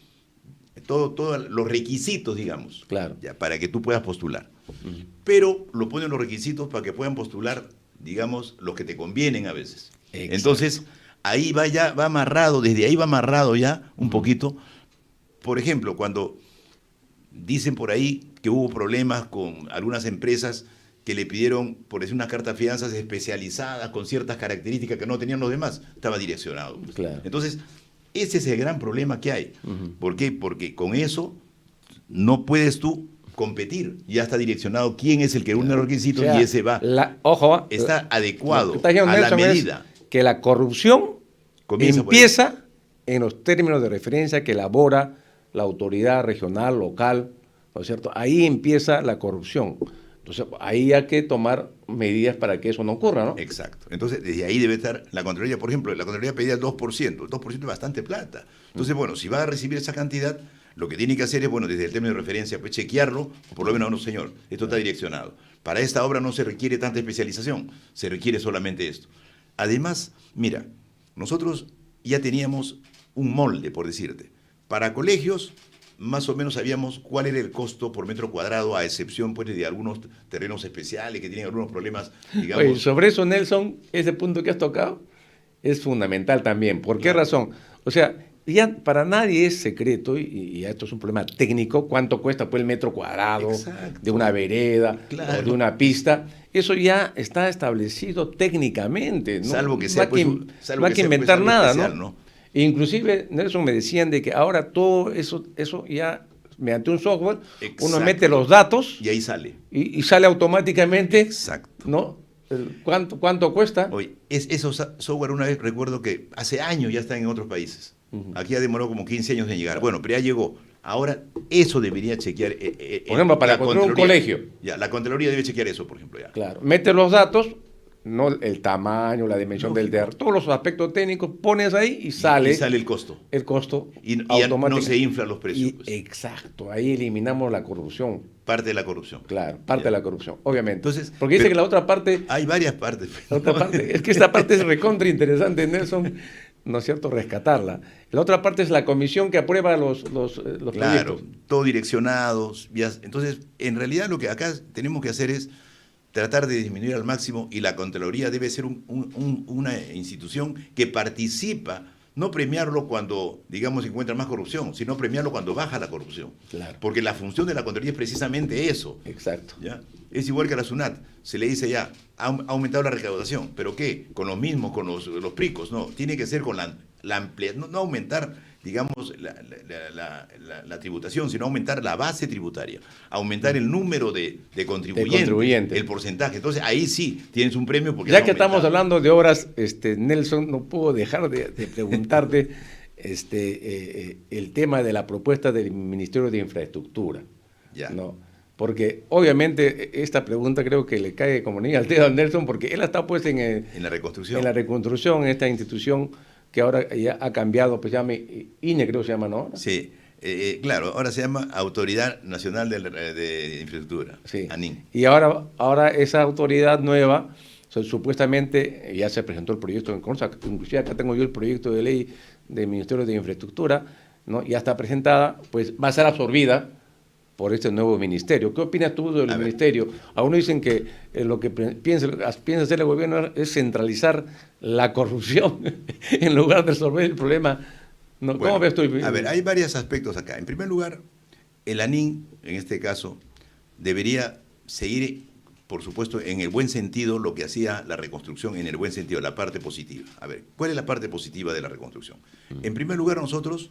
todos los requisitos, digamos, claro, ya, para que tú puedas postular. Pero lo ponen los requisitos para que puedan postular, digamos, los que te convienen a veces. Exacto. Entonces... ahí va amarrado, desde ahí va amarrado ya un poquito. Por ejemplo, cuando dicen por ahí que hubo problemas con algunas empresas que le pidieron, por decir, unas cartas fianzas especializadas con ciertas características que no tenían los demás, estaba direccionado. Claro. Entonces, ese es el gran problema que hay. ¿Por qué? Porque con eso no puedes tú competir. Ya está direccionado quién es el que une los requisitos, o sea, y ese va. Está adecuado a la medida. Que la corrupción empieza en los términos de referencia que elabora la autoridad regional, local, ¿no es cierto? Ahí empieza la corrupción. Entonces, ahí hay que tomar medidas para que eso no ocurra, ¿no? Exacto. Entonces, desde ahí debe estar la Contraloría. Por ejemplo, la Contraloría pedía el 2%. El 2% es bastante plata. Entonces, bueno, si va a recibir esa cantidad, lo que tiene que hacer es, bueno, desde el término de referencia, pues chequearlo, o por lo menos, no, señor, esto está direccionado. Para esta obra no se requiere tanta especialización, se requiere solamente esto. Además, mira, nosotros ya teníamos un molde, por decirte. Para colegios, más o menos sabíamos cuál era el costo por metro cuadrado, a excepción pues, de algunos terrenos especiales que tienen algunos problemas, digamos. Oye, sobre eso, Nelson, ese punto que has tocado es fundamental también. ¿Por qué razón? O sea, ya para nadie es secreto, y esto es un problema técnico, cuánto cuesta pues, el metro cuadrado de una vereda o de una pista. Eso ya está establecido técnicamente, ¿no? Salvo que sea, no hay que inventar nada, especial, ¿no? Inclusive, Nelson, me decían de que ahora todo eso ya, mediante un software, uno mete los datos y ahí sale. Y sale automáticamente. Exacto. ¿No? ¿Cuánto cuesta? Oye, esos software una vez recuerdo que hace años ya están en otros países. Aquí ya demoró como 15 años en llegar. Bueno, pero ya llegó. Ahora, eso debería chequear. Por ejemplo, para construir un colegio. Ya, la Contraloría debe chequear eso, por ejemplo. Ya. Claro. Mete los datos, no el tamaño, la dimensión del terreno, todos los aspectos técnicos, pones ahí y sale. Y sale el costo. El costo. Y no se inflan los precios. Pues. Exacto, ahí eliminamos la corrupción. Parte de la corrupción. Claro, parte de la corrupción, obviamente. Entonces, porque dice que la otra parte. Hay varias partes. La otra parte, es que esta parte es recontra interesante, Nelson. ¿No es cierto?, rescatarla. La otra parte es la comisión que aprueba los proyectos. Claro, todo direccionados. Entonces, en realidad lo que acá tenemos que hacer es tratar de disminuir al máximo, y la Contraloría debe ser una institución que participa, no premiarlo cuando, digamos, encuentra más corrupción, sino premiarlo cuando baja la corrupción. Claro. Porque la función de la Contraloría es precisamente eso. Exacto. ¿Ya? Es igual que a la SUNAT. Se le dice ya, ha aumentado la recaudación, ¿pero qué? Con los mismos, con los pricos, no. Tiene que ser con la ampliación, no aumentar, digamos, la tributación, sino aumentar la base tributaria, aumentar el número de contribuyentes, el porcentaje. Entonces, ahí sí tienes un premio. Porque ya que estamos hablando de obras, Nelson, no puedo dejar de preguntarte el tema de la propuesta del Ministerio de Infraestructura. Ya. ¿No? Porque obviamente esta pregunta creo que le cae como niña al dedo a Nelson, porque él está pues en la reconstrucción, en esta institución que ahora ya ha cambiado, pues llama INE, creo que se llama, ¿no? Sí, claro, ahora se llama Autoridad Nacional de Infraestructura, Sí. ANIN. Y ahora esa autoridad nueva, supuestamente ya se presentó el proyecto en Congreso, inclusive acá tengo yo el proyecto de ley del Ministerio de Infraestructura, ¿no? Ya está presentada, pues va a ser absorbida por este nuevo ministerio. ¿Qué opinas tú del ministerio? Algunos dicen que lo que piensa hacer el gobierno es centralizar la corrupción en lugar de resolver el problema. No, Bueno, ¿cómo ves tú? A ver, hay varios aspectos acá. En primer lugar, el ANIN, en este caso, debería seguir, por supuesto, en el buen sentido, lo que hacía la reconstrucción, en el buen sentido, la parte positiva. A ver, ¿cuál es la parte positiva de la reconstrucción? En primer lugar, nosotros,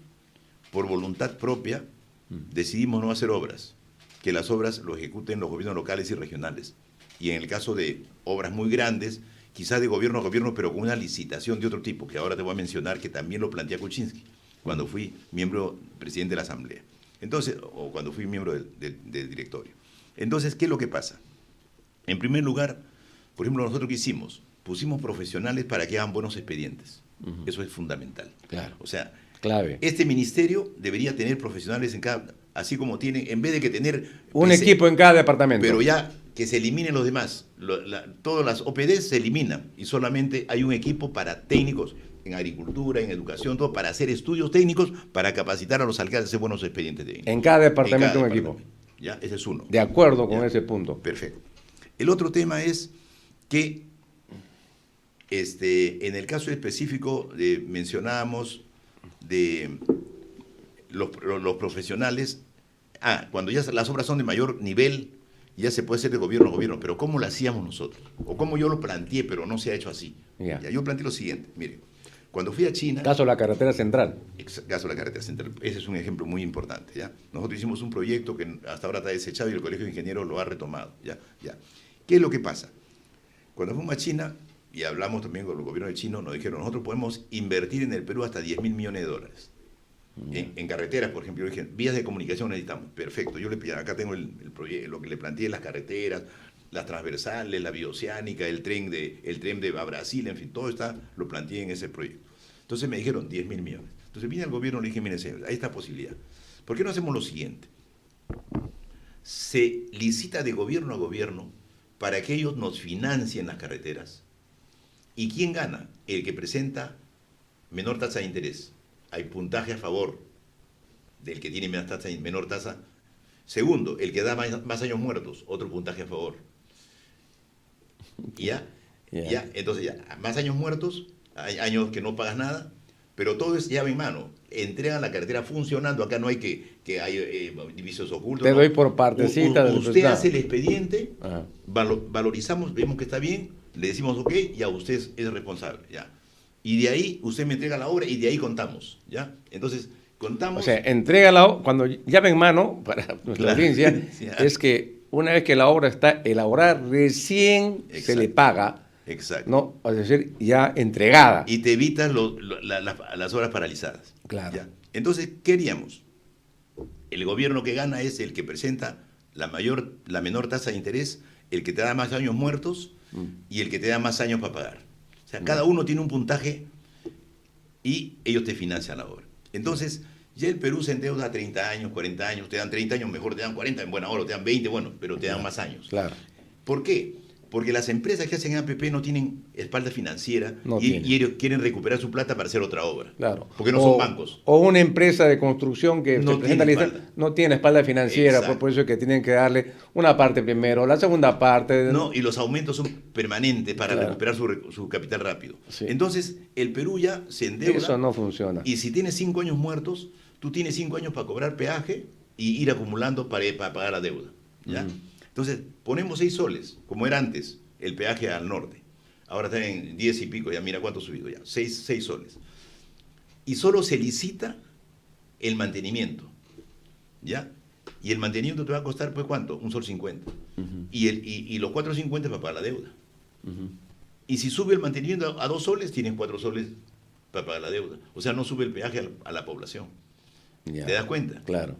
por voluntad propia, decidimos no hacer obras, que las obras lo ejecuten los gobiernos locales y regionales. Y en el caso de obras muy grandes, quizás de gobierno a gobierno, pero con una licitación de otro tipo, que ahora te voy a mencionar, que también lo plantea Kuczynski, cuando fui presidente de la Asamblea. Entonces, o cuando fui miembro del directorio. Entonces, ¿qué es lo que pasa? En primer lugar, por ejemplo, nosotros ¿qué hicimos? Pusimos profesionales para que hagan buenos expedientes. Eso es fundamental. Claro. O sea, clave. Este ministerio debería tener profesionales en cada, así como tienen, en vez de que tener un equipo en cada departamento. Pero ya que se eliminen los demás. Todas las OPD se eliminan y solamente hay un equipo para técnicos en agricultura, en educación, todo, para hacer estudios técnicos, para capacitar a los alcaldes a hacer buenos expedientes técnicos. En cada departamento un equipo. Ya, ese es uno. De acuerdo con ya, ese punto. Perfecto. El otro tema es que en el caso específico mencionábamos de los profesionales, cuando ya las obras son de mayor nivel, ya se puede hacer de gobierno a gobierno, pero ¿cómo lo hacíamos nosotros? O cómo yo lo planteé, pero no se ha hecho así. Ya, yo planteé lo siguiente, mire, cuando fui a China... Caso de la carretera central. Caso de la carretera central, ese es un ejemplo muy importante, ¿ya? Nosotros hicimos un proyecto que hasta ahora está desechado y el Colegio de Ingenieros lo ha retomado, ¿ya? ¿Qué es lo que pasa? Cuando fuimos a China, y hablamos también con el gobierno de China, nos dijeron, nosotros podemos invertir en el Perú hasta $10.000 millones. En carreteras, por ejemplo, yo dije, vías de comunicación necesitamos. Perfecto, yo acá tengo el proyecto, lo que le planteé, las carreteras, las transversales, la bioceánica, el tren de Brasil, en fin, todo lo planteé en ese proyecto. Entonces me dijeron 10.000 millones. Entonces vine al gobierno y le dije, miren, señor, hay esta posibilidad. ¿Por qué no hacemos lo siguiente? Se licita de gobierno a gobierno para que ellos nos financien las carreteras. ¿Y quién gana? El que presenta menor tasa de interés. Hay puntaje a favor del que tiene menor tasa. Segundo, el que da más años muertos, otro puntaje a favor. ¿Ya? Entonces ya, más años muertos, hay años que no pagas nada, pero todo es llave en mano. Entregan la carretera funcionando, acá no hay que hay divisos ocultos. Te doy por partecita. Usted hace el expediente, valorizamos, vemos que está bien, le decimos ok, ya usted es responsable, ya. Y de ahí usted me entrega la obra y de ahí contamos, ¿ya? Entonces, contamos... O sea, cuando llave en mano, para nuestra audiencia, sí, es que una vez que la obra está elaborada, recién se le paga. Exacto. ¿No? Es decir, ya entregada. Y te evitas las obras paralizadas. Claro. ¿Ya? Entonces, ¿qué haríamos? El gobierno que gana es el que presenta la menor tasa de interés, el que te da más años muertos y el que te da más años para pagar. O sea, cada uno tiene un puntaje y ellos te financian la obra. Entonces, ya el Perú se endeuda a 30 años, 40 años, te dan 30 años, mejor te dan 40, en buena hora, te dan 20, bueno, pero te dan más años. Claro. ¿Por qué? Porque las empresas que hacen APP no tienen espalda financiera y ellos quieren recuperar su plata para hacer otra obra. Claro. Porque no son bancos. O una empresa de construcción que no tiene espalda financiera, por eso es que tienen que darle una parte primero, la segunda parte. No, y los aumentos son permanentes para recuperar su capital rápido. Sí. Entonces, el Perú ya se endeuda. Eso no funciona. Y si tienes 5 años muertos, tú tienes 5 años para cobrar peaje y ir acumulando para pagar la deuda. ¿Ya? Entonces, ponemos 6 soles, como era antes, el peaje al norte. Ahora está en 10 y pico, ya mira cuánto ha subido ya, 6 soles. Y solo se licita el mantenimiento, ¿ya? Y el mantenimiento te va a costar, pues, ¿cuánto? $1.50. Y los 4.50 para pagar la deuda. Y si sube el mantenimiento a 2 soles, tienes 4 soles para pagar la deuda. O sea, no sube el peaje a la población. Ya. ¿Te das cuenta? Claro.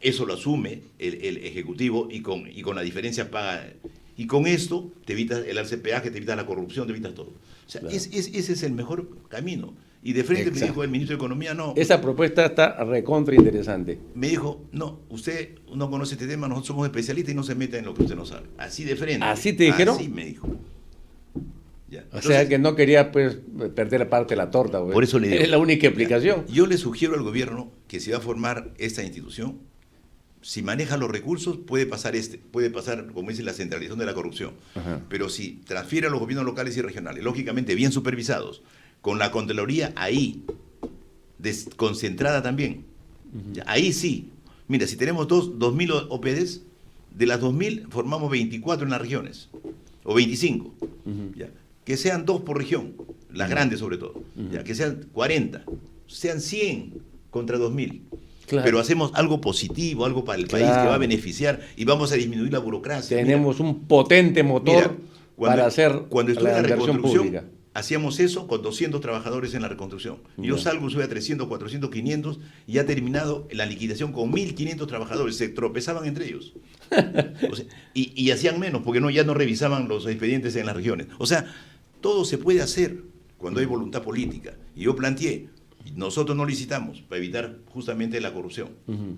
Eso lo asume el Ejecutivo y con la diferencia paga. Y con esto te evitas el alce peaje, te evitas la corrupción, te evitas todo. O sea, ese es el mejor camino. Y de frente Exacto. me dijo el ministro de Economía, no. Esa propuesta está recontra interesante. Me dijo, no, usted no conoce este tema, nosotros somos especialistas y no se meta en lo que usted no sabe. Así de frente. ¿Así te dijeron? Así me dijo. Ya. O Entonces, sea que no quería pues perder parte de la torta. Pues. por eso le digo. Es la única explicación. Yo le sugiero al gobierno que si va a formar esta institución, si maneja los recursos, puede pasar, como dice, la centralización de la corrupción. Ajá. Pero si transfiere a los gobiernos locales y regionales, lógicamente bien supervisados, con la Contraloría ahí, desconcentrada también, ya, ahí sí. Mira, si tenemos 2.000 OPDs, de las 2.000 formamos 24 en las regiones, o 25. Ya. Que sean 2 por región, las grandes sobre todo, ya, que sean 40, sean 100 contra 2.000. Claro. Pero hacemos algo positivo, algo para el país que va a beneficiar y vamos a disminuir la burocracia. Tenemos un potente motor para hacer cuando estuve la en la inversión reconstrucción, pública. hacíamos eso con 200 trabajadores en la reconstrucción. Y yo salgo, sube a 300, 400, 500 y ya ha terminado la liquidación con 1.500 trabajadores. Se tropezaban entre ellos. O sea, y hacían menos porque ya no revisaban los expedientes en las regiones. O sea, todo se puede hacer cuando hay voluntad política. Y yo planteé, nosotros no licitamos para evitar justamente la corrupción.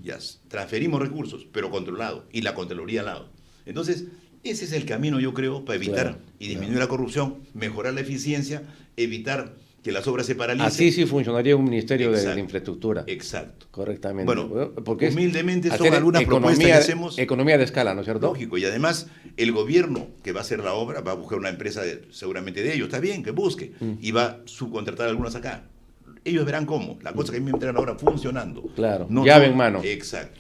Ya transferimos recursos, pero controlado, y la Contraloría al lado. Entonces, ese es el camino, yo creo, para evitar y disminuir la corrupción, mejorar la eficiencia, evitar que las obras se paralicen. Así sí funcionaría un ministerio de infraestructura. Exacto. Correctamente. Bueno, porque humildemente son algunas propuestas que hacemos. Economía de escala, ¿no es cierto? Lógico, y además el gobierno que va a hacer la obra va a buscar una empresa seguramente de ellos, está bien, que busque, y va a subcontratar algunas acá. Ellos verán cómo, la cosa que a mí me entregan ahora funcionando. Claro, no llave en mano. Exacto.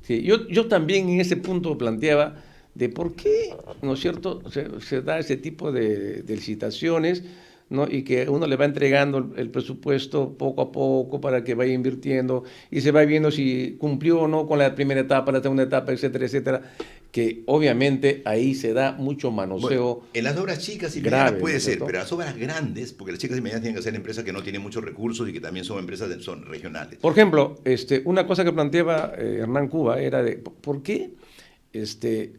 Sí, yo también en ese punto planteaba de por qué, ¿no es cierto?, se da ese tipo de licitaciones, ¿no? Y que uno le va entregando el presupuesto poco a poco para que vaya invirtiendo y se va viendo si cumplió o no con la primera etapa, la segunda etapa, etcétera, etcétera, que obviamente ahí se da mucho manoseo. Bueno, en las obras chicas y grave, medianas puede ¿no es ser, cierto? pero las obras grandes, porque las chicas y medianas tienen que ser empresas que no tienen muchos recursos y que también son empresas son regionales. Por ejemplo, una cosa que planteaba Hernán Cuba era de, ¿por qué?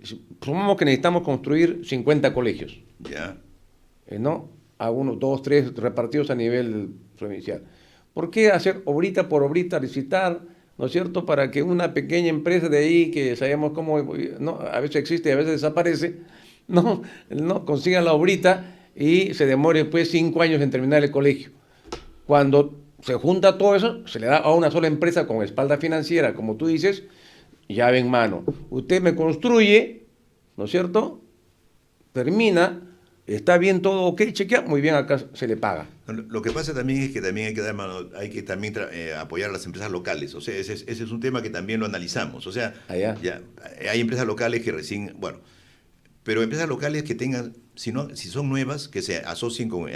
Supongamos que necesitamos construir 50 colegios, Ya. ¿no? A 1, 2, 3 repartidos a nivel provincial. ¿Por qué hacer obrita por obrita, licitar, ¿no es cierto?, para que una pequeña empresa de ahí, que sabemos cómo, ¿no?, a veces existe y a veces desaparece, no consiga la obrita y se demore pues 5 años en terminar el colegio? Cuando se junta todo eso, se le da a una sola empresa con espalda financiera, como tú dices, llave en mano. Usted me construye, ¿no es cierto?, termina, está bien todo, ok, chequea, muy bien, acá se le paga. Lo que pasa también es que también hay que dar mano, hay que también apoyar a las empresas locales. O sea, ese es un tema que también lo analizamos. O sea, Allá. ya hay empresas locales que recién, bueno, pero empresas locales que tengan, si son nuevas, que se asocien con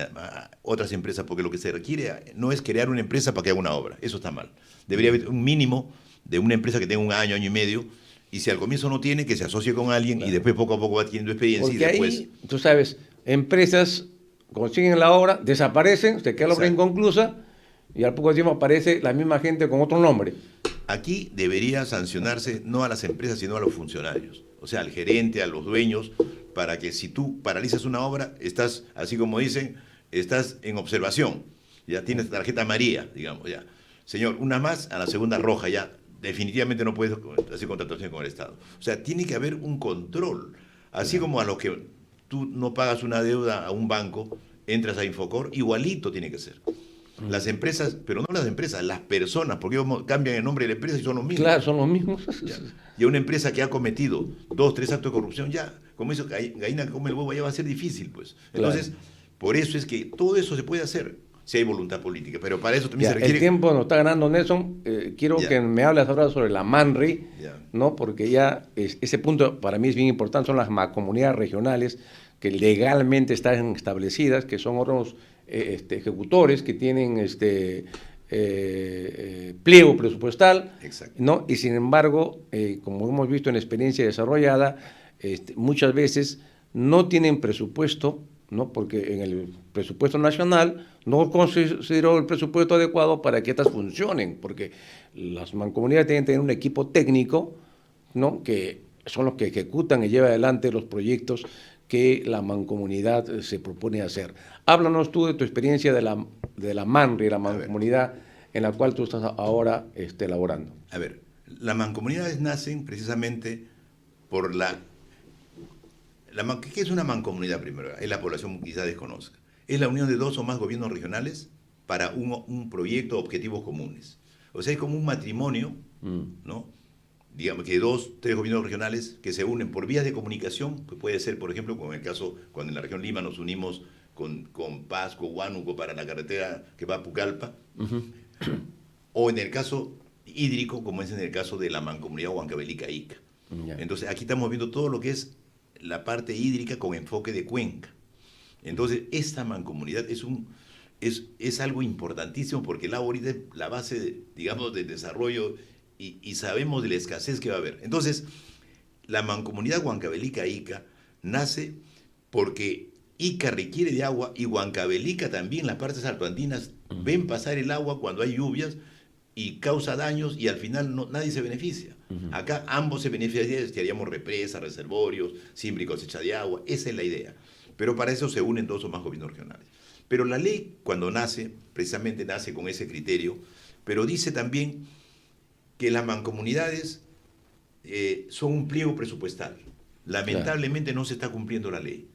otras empresas, porque lo que se requiere no es crear una empresa para que haga una obra. Eso está mal. Debería haber un mínimo de una empresa que tenga 1 año, año y medio, y si al comienzo no tiene, que se asocie con alguien, claro, y después poco a poco va adquiriendo experiencia. Porque y después... ahí, tú sabes, empresas consiguen la obra, desaparecen, se queda la obra inconclusa y al poco tiempo aparece la misma gente con otro nombre. Aquí debería sancionarse no a las empresas, sino a los funcionarios. O sea, al gerente, a los dueños, para que si tú paralizas una obra, estás, así como dicen, estás en observación. Ya tienes tarjeta amarilla, digamos, ya. Señor, una más, a la segunda roja, ya. Definitivamente no puedes hacer contratación con el Estado. O sea, tiene que haber un control. Así como a los que tú no pagas una deuda a un banco, entras a Infocor, igualito tiene que ser. Las empresas, pero no las empresas, las personas, porque ellos cambian el nombre de la empresa y son los mismos. Claro, son los mismos. Ya. Y a una empresa que ha cometido 2, 3 actos de corrupción, ya, como eso, gallina que come el huevo, ya va a ser difícil, pues. Entonces, claro, por eso es que todo eso se puede hacer, si hay voluntad política, pero para eso también ya, se requiere... El tiempo nos está ganando, Nelson. Quiero que me hables ahora sobre la MANRI, ¿no? Porque ya ese punto para mí es bien importante, son las mancomunidades regionales que legalmente están establecidas, que son órganos ejecutores que tienen pliego presupuestal, ¿no? Y sin embargo, como hemos visto en experiencia desarrollada, muchas veces no tienen presupuesto, ¿no? Porque en el presupuesto nacional no consideró el presupuesto adecuado para que estas funcionen, porque las mancomunidades tienen que tener un equipo técnico, ¿no? Que son los que ejecutan y llevan adelante los proyectos que la mancomunidad se propone hacer. Háblanos tú de tu experiencia de la de la MANRE, la mancomunidad en la cual tú estás ahora elaborando? A ver, las mancomunidades nacen precisamente por ¿qué es una mancomunidad primero? Es la población quizá desconozca. Es la unión de dos o más gobiernos regionales para un proyecto o objetivos comunes. O sea, es como un matrimonio, ¿no? Digamos que 2, 3 gobiernos regionales que se unen por vías de comunicación, pues puede ser, por ejemplo, como en el caso, cuando en la región Lima nos unimos con Pasco, Huánuco para la carretera que va a Pucallpa, o en el caso hídrico, como es en el caso de la mancomunidad Huancavelica-Ica. Entonces, aquí estamos viendo todo lo que es la parte hídrica con enfoque de cuenca. Entonces, esta mancomunidad es algo importantísimo porque el agua ahorita es la base, digamos, del desarrollo y sabemos de la escasez que va a haber. Entonces, la mancomunidad Huancavelica-Ica nace porque Ica requiere de agua y Huancavelica también, las partes altoandinas, ven pasar el agua cuando hay lluvias y causa daños y al final nadie se beneficia. Acá ambos se beneficiaríamos represas, reservorios, siembra y cosecha de agua, esa es la idea. Pero para eso se unen 2 o más gobiernos regionales. Pero la ley cuando nace, precisamente nace con ese criterio, pero dice también que las mancomunidades son un pliego presupuestal. Lamentablemente no se está cumpliendo la ley.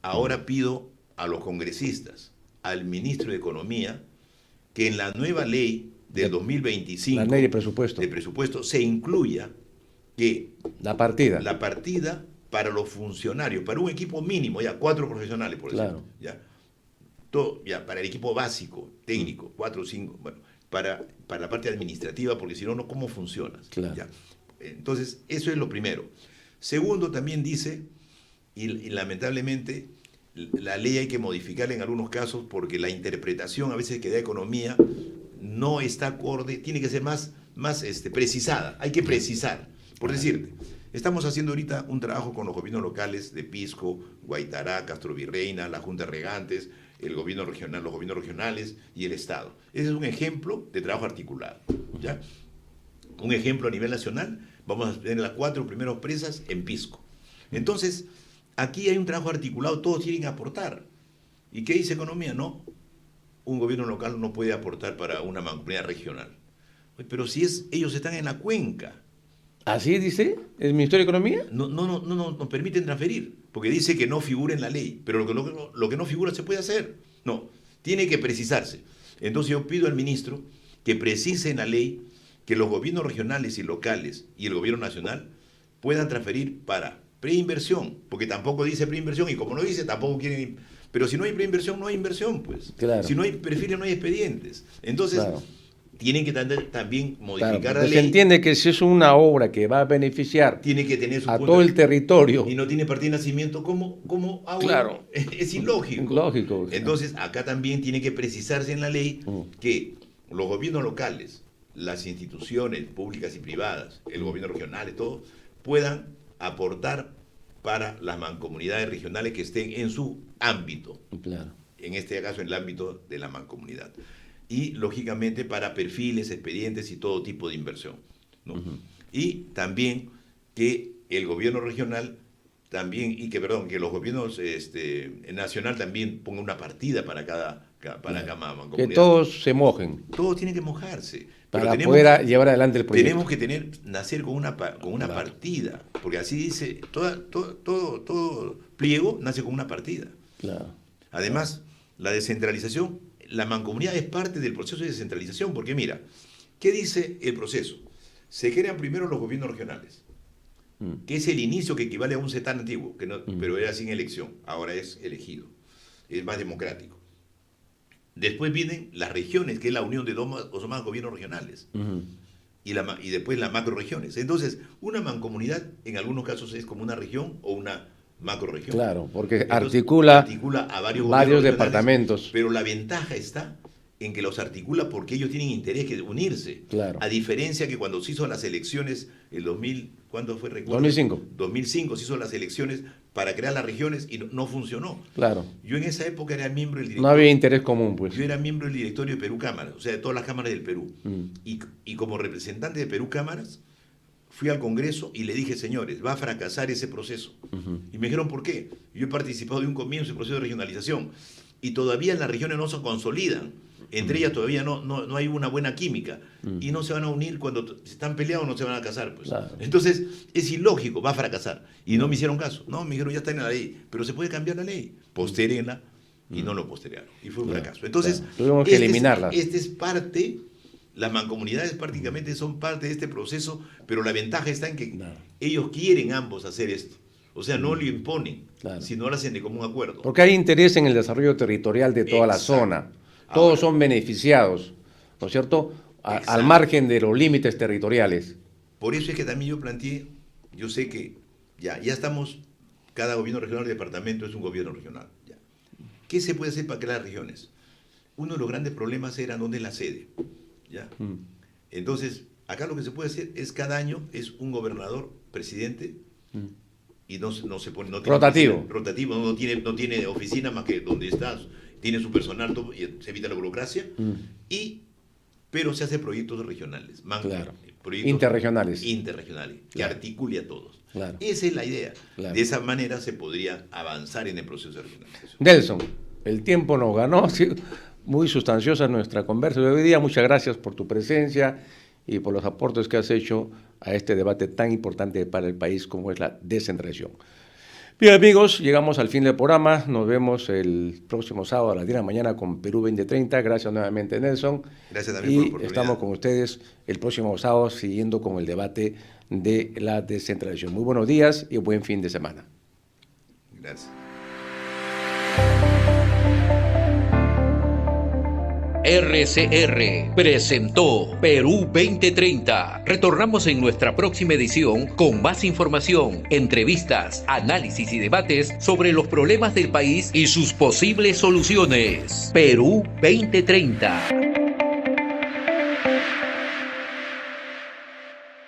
Ahora pido a los congresistas, al ministro de Economía, que en la nueva ley del 2025, la ley de presupuesto, se incluya que la partida para los funcionarios, para un equipo mínimo, ya 4 profesionales, por ejemplo, para el equipo básico, técnico, 4 o 5, bueno, para la parte administrativa, porque si no, ¿cómo funcionas? Claro. ¿Ya? Entonces, eso es lo primero. Segundo, también dice, y lamentablemente, la ley hay que modificarla en algunos casos porque la interpretación a veces que da economía no está acorde, tiene que ser más precisada, hay que precisar. Por decirte, estamos haciendo ahorita un trabajo con los gobiernos locales de Pisco, Guaitará, Castrovirreina, la Junta de Regantes, el gobierno regional, los gobiernos regionales y el Estado. Ese es un ejemplo de trabajo articulado, ¿ya? Un ejemplo a nivel nacional, vamos a tener las 4 primeras presas en Pisco. Entonces, aquí hay un trabajo articulado, todos tienen que aportar. ¿Y qué dice economía? No, un gobierno local no puede aportar para una mancomunidad regional. Pero si ellos están en la cuenca. ¿Así dice el Ministerio de Economía? No permiten transferir, porque dice que no figura en la ley, pero lo que no figura se puede hacer. No, tiene que precisarse. Entonces yo pido al ministro que precise en la ley que los gobiernos regionales y locales y el gobierno nacional puedan transferir para preinversión, porque tampoco dice preinversión y como no dice tampoco quieren. Pero si no hay preinversión, no hay inversión, pues. Claro. Si no hay perfiles, no hay expedientes. Entonces, tienen que también modificar la ley. Se entiende que si es una obra que va a beneficiar tiene que tener a todo el territorio. Y no tiene partida de nacimiento, ¿cómo hago? Claro. Es ilógico. Lógico. Entonces, acá también tiene que precisarse en la ley que los gobiernos locales, las instituciones públicas y privadas, el gobierno regional y todo, puedan aportar para las mancomunidades regionales que estén en su ámbito. Claro. En este caso, en el ámbito de la mancomunidad. Y, lógicamente, para perfiles, expedientes y todo tipo de inversión, ¿no? Y también que el gobierno regional también, que los gobiernos nacional también ponga una partida para cada mancomunidad. Que todos se mojen. Todos tienen que mojarse. Para poder llevar adelante el proyecto. Tenemos que nacer con una partida, porque así dice, todo pliego nace con una partida. Claro. Además, la descentralización, la mancomunidad es parte del proceso de descentralización, porque mira, ¿qué dice el proceso? Se crean primero los gobiernos regionales, que es el inicio que equivale a un CETAN antiguo, pero era sin elección, ahora es elegido, es más democrático. Después vienen las regiones, que es la unión de 2 o más gobiernos regionales. Y después las macroregiones. Entonces, una mancomunidad en algunos casos es como una región o una macroregión. Claro, porque entonces, articula a varios departamentos. Pero la ventaja está en que los articula porque ellos tienen interés de unirse. Claro. A diferencia que cuando se hizo las elecciones, el 2000, ¿cuándo fue? 2005 se hizo las elecciones para crear las regiones y no funcionó. Claro. Yo en esa época era miembro del directorio. No había interés común, pues. Yo era miembro del directorio de Perú Cámaras, o sea, de todas las cámaras del Perú. Y como representante de Perú Cámaras, fui al Congreso y le dije, señores, va a fracasar ese proceso. Y me dijeron, ¿por qué? Yo he participado de un comienzo del proceso de regionalización y todavía las regiones no se consolidan. entre ellas todavía no hay una buena química y no se van a unir cuando están peleados, no se van a casar, pues. Claro. Entonces es ilógico, va a fracasar. Y no me hicieron caso, no, me dijeron ya está en la ley, pero se puede cambiar la ley, postérenla, y no lo postergaron, y fue un fracaso. Entonces, tuvimos que eliminarla. Este es parte, las mancomunidades prácticamente son parte de este proceso, pero la ventaja está en que ellos quieren ambos hacer esto. O sea, no lo imponen, sino lo hacen de común acuerdo. Porque hay interés en el desarrollo territorial de toda la zona. Todos son beneficiados, ¿no es cierto? Al margen de los límites territoriales. Por eso es que también yo planteé, yo sé que ya estamos, cada gobierno regional, departamento es un gobierno regional. Ya. ¿Qué se puede hacer para crear regiones? Uno de los grandes problemas era dónde es la sede. ¿Ya? Entonces, acá lo que se puede hacer es cada año es un gobernador, presidente, y no se pone... No tiene rotativo. Oficina, rotativo, no tiene oficina más que donde estás, tiene su personal, todo, y se evita la burocracia, pero se hace proyectos regionales, proyectos interregionales, que articule a todos. Claro. Esa es la idea. Claro. De esa manera se podría avanzar en el proceso de regionalización. Nelson, el tiempo nos ganó, muy sustanciosa nuestra conversa de hoy día. Muchas gracias por tu presencia y por los aportes que has hecho a este debate tan importante para el país como es la descentralización. Bien, amigos, llegamos al fin del programa. Nos vemos el próximo sábado a las 10 de la mañana con Perú 2030. Gracias nuevamente, Nelson. Gracias también por la oportunidad. Estamos con ustedes el próximo sábado siguiendo con el debate de la descentralización. Muy buenos días y buen fin de semana. Gracias. RCR presentó Perú 2030. Retornamos en nuestra próxima edición con más información, entrevistas, análisis y debates sobre los problemas del país y sus posibles soluciones. Perú 2030.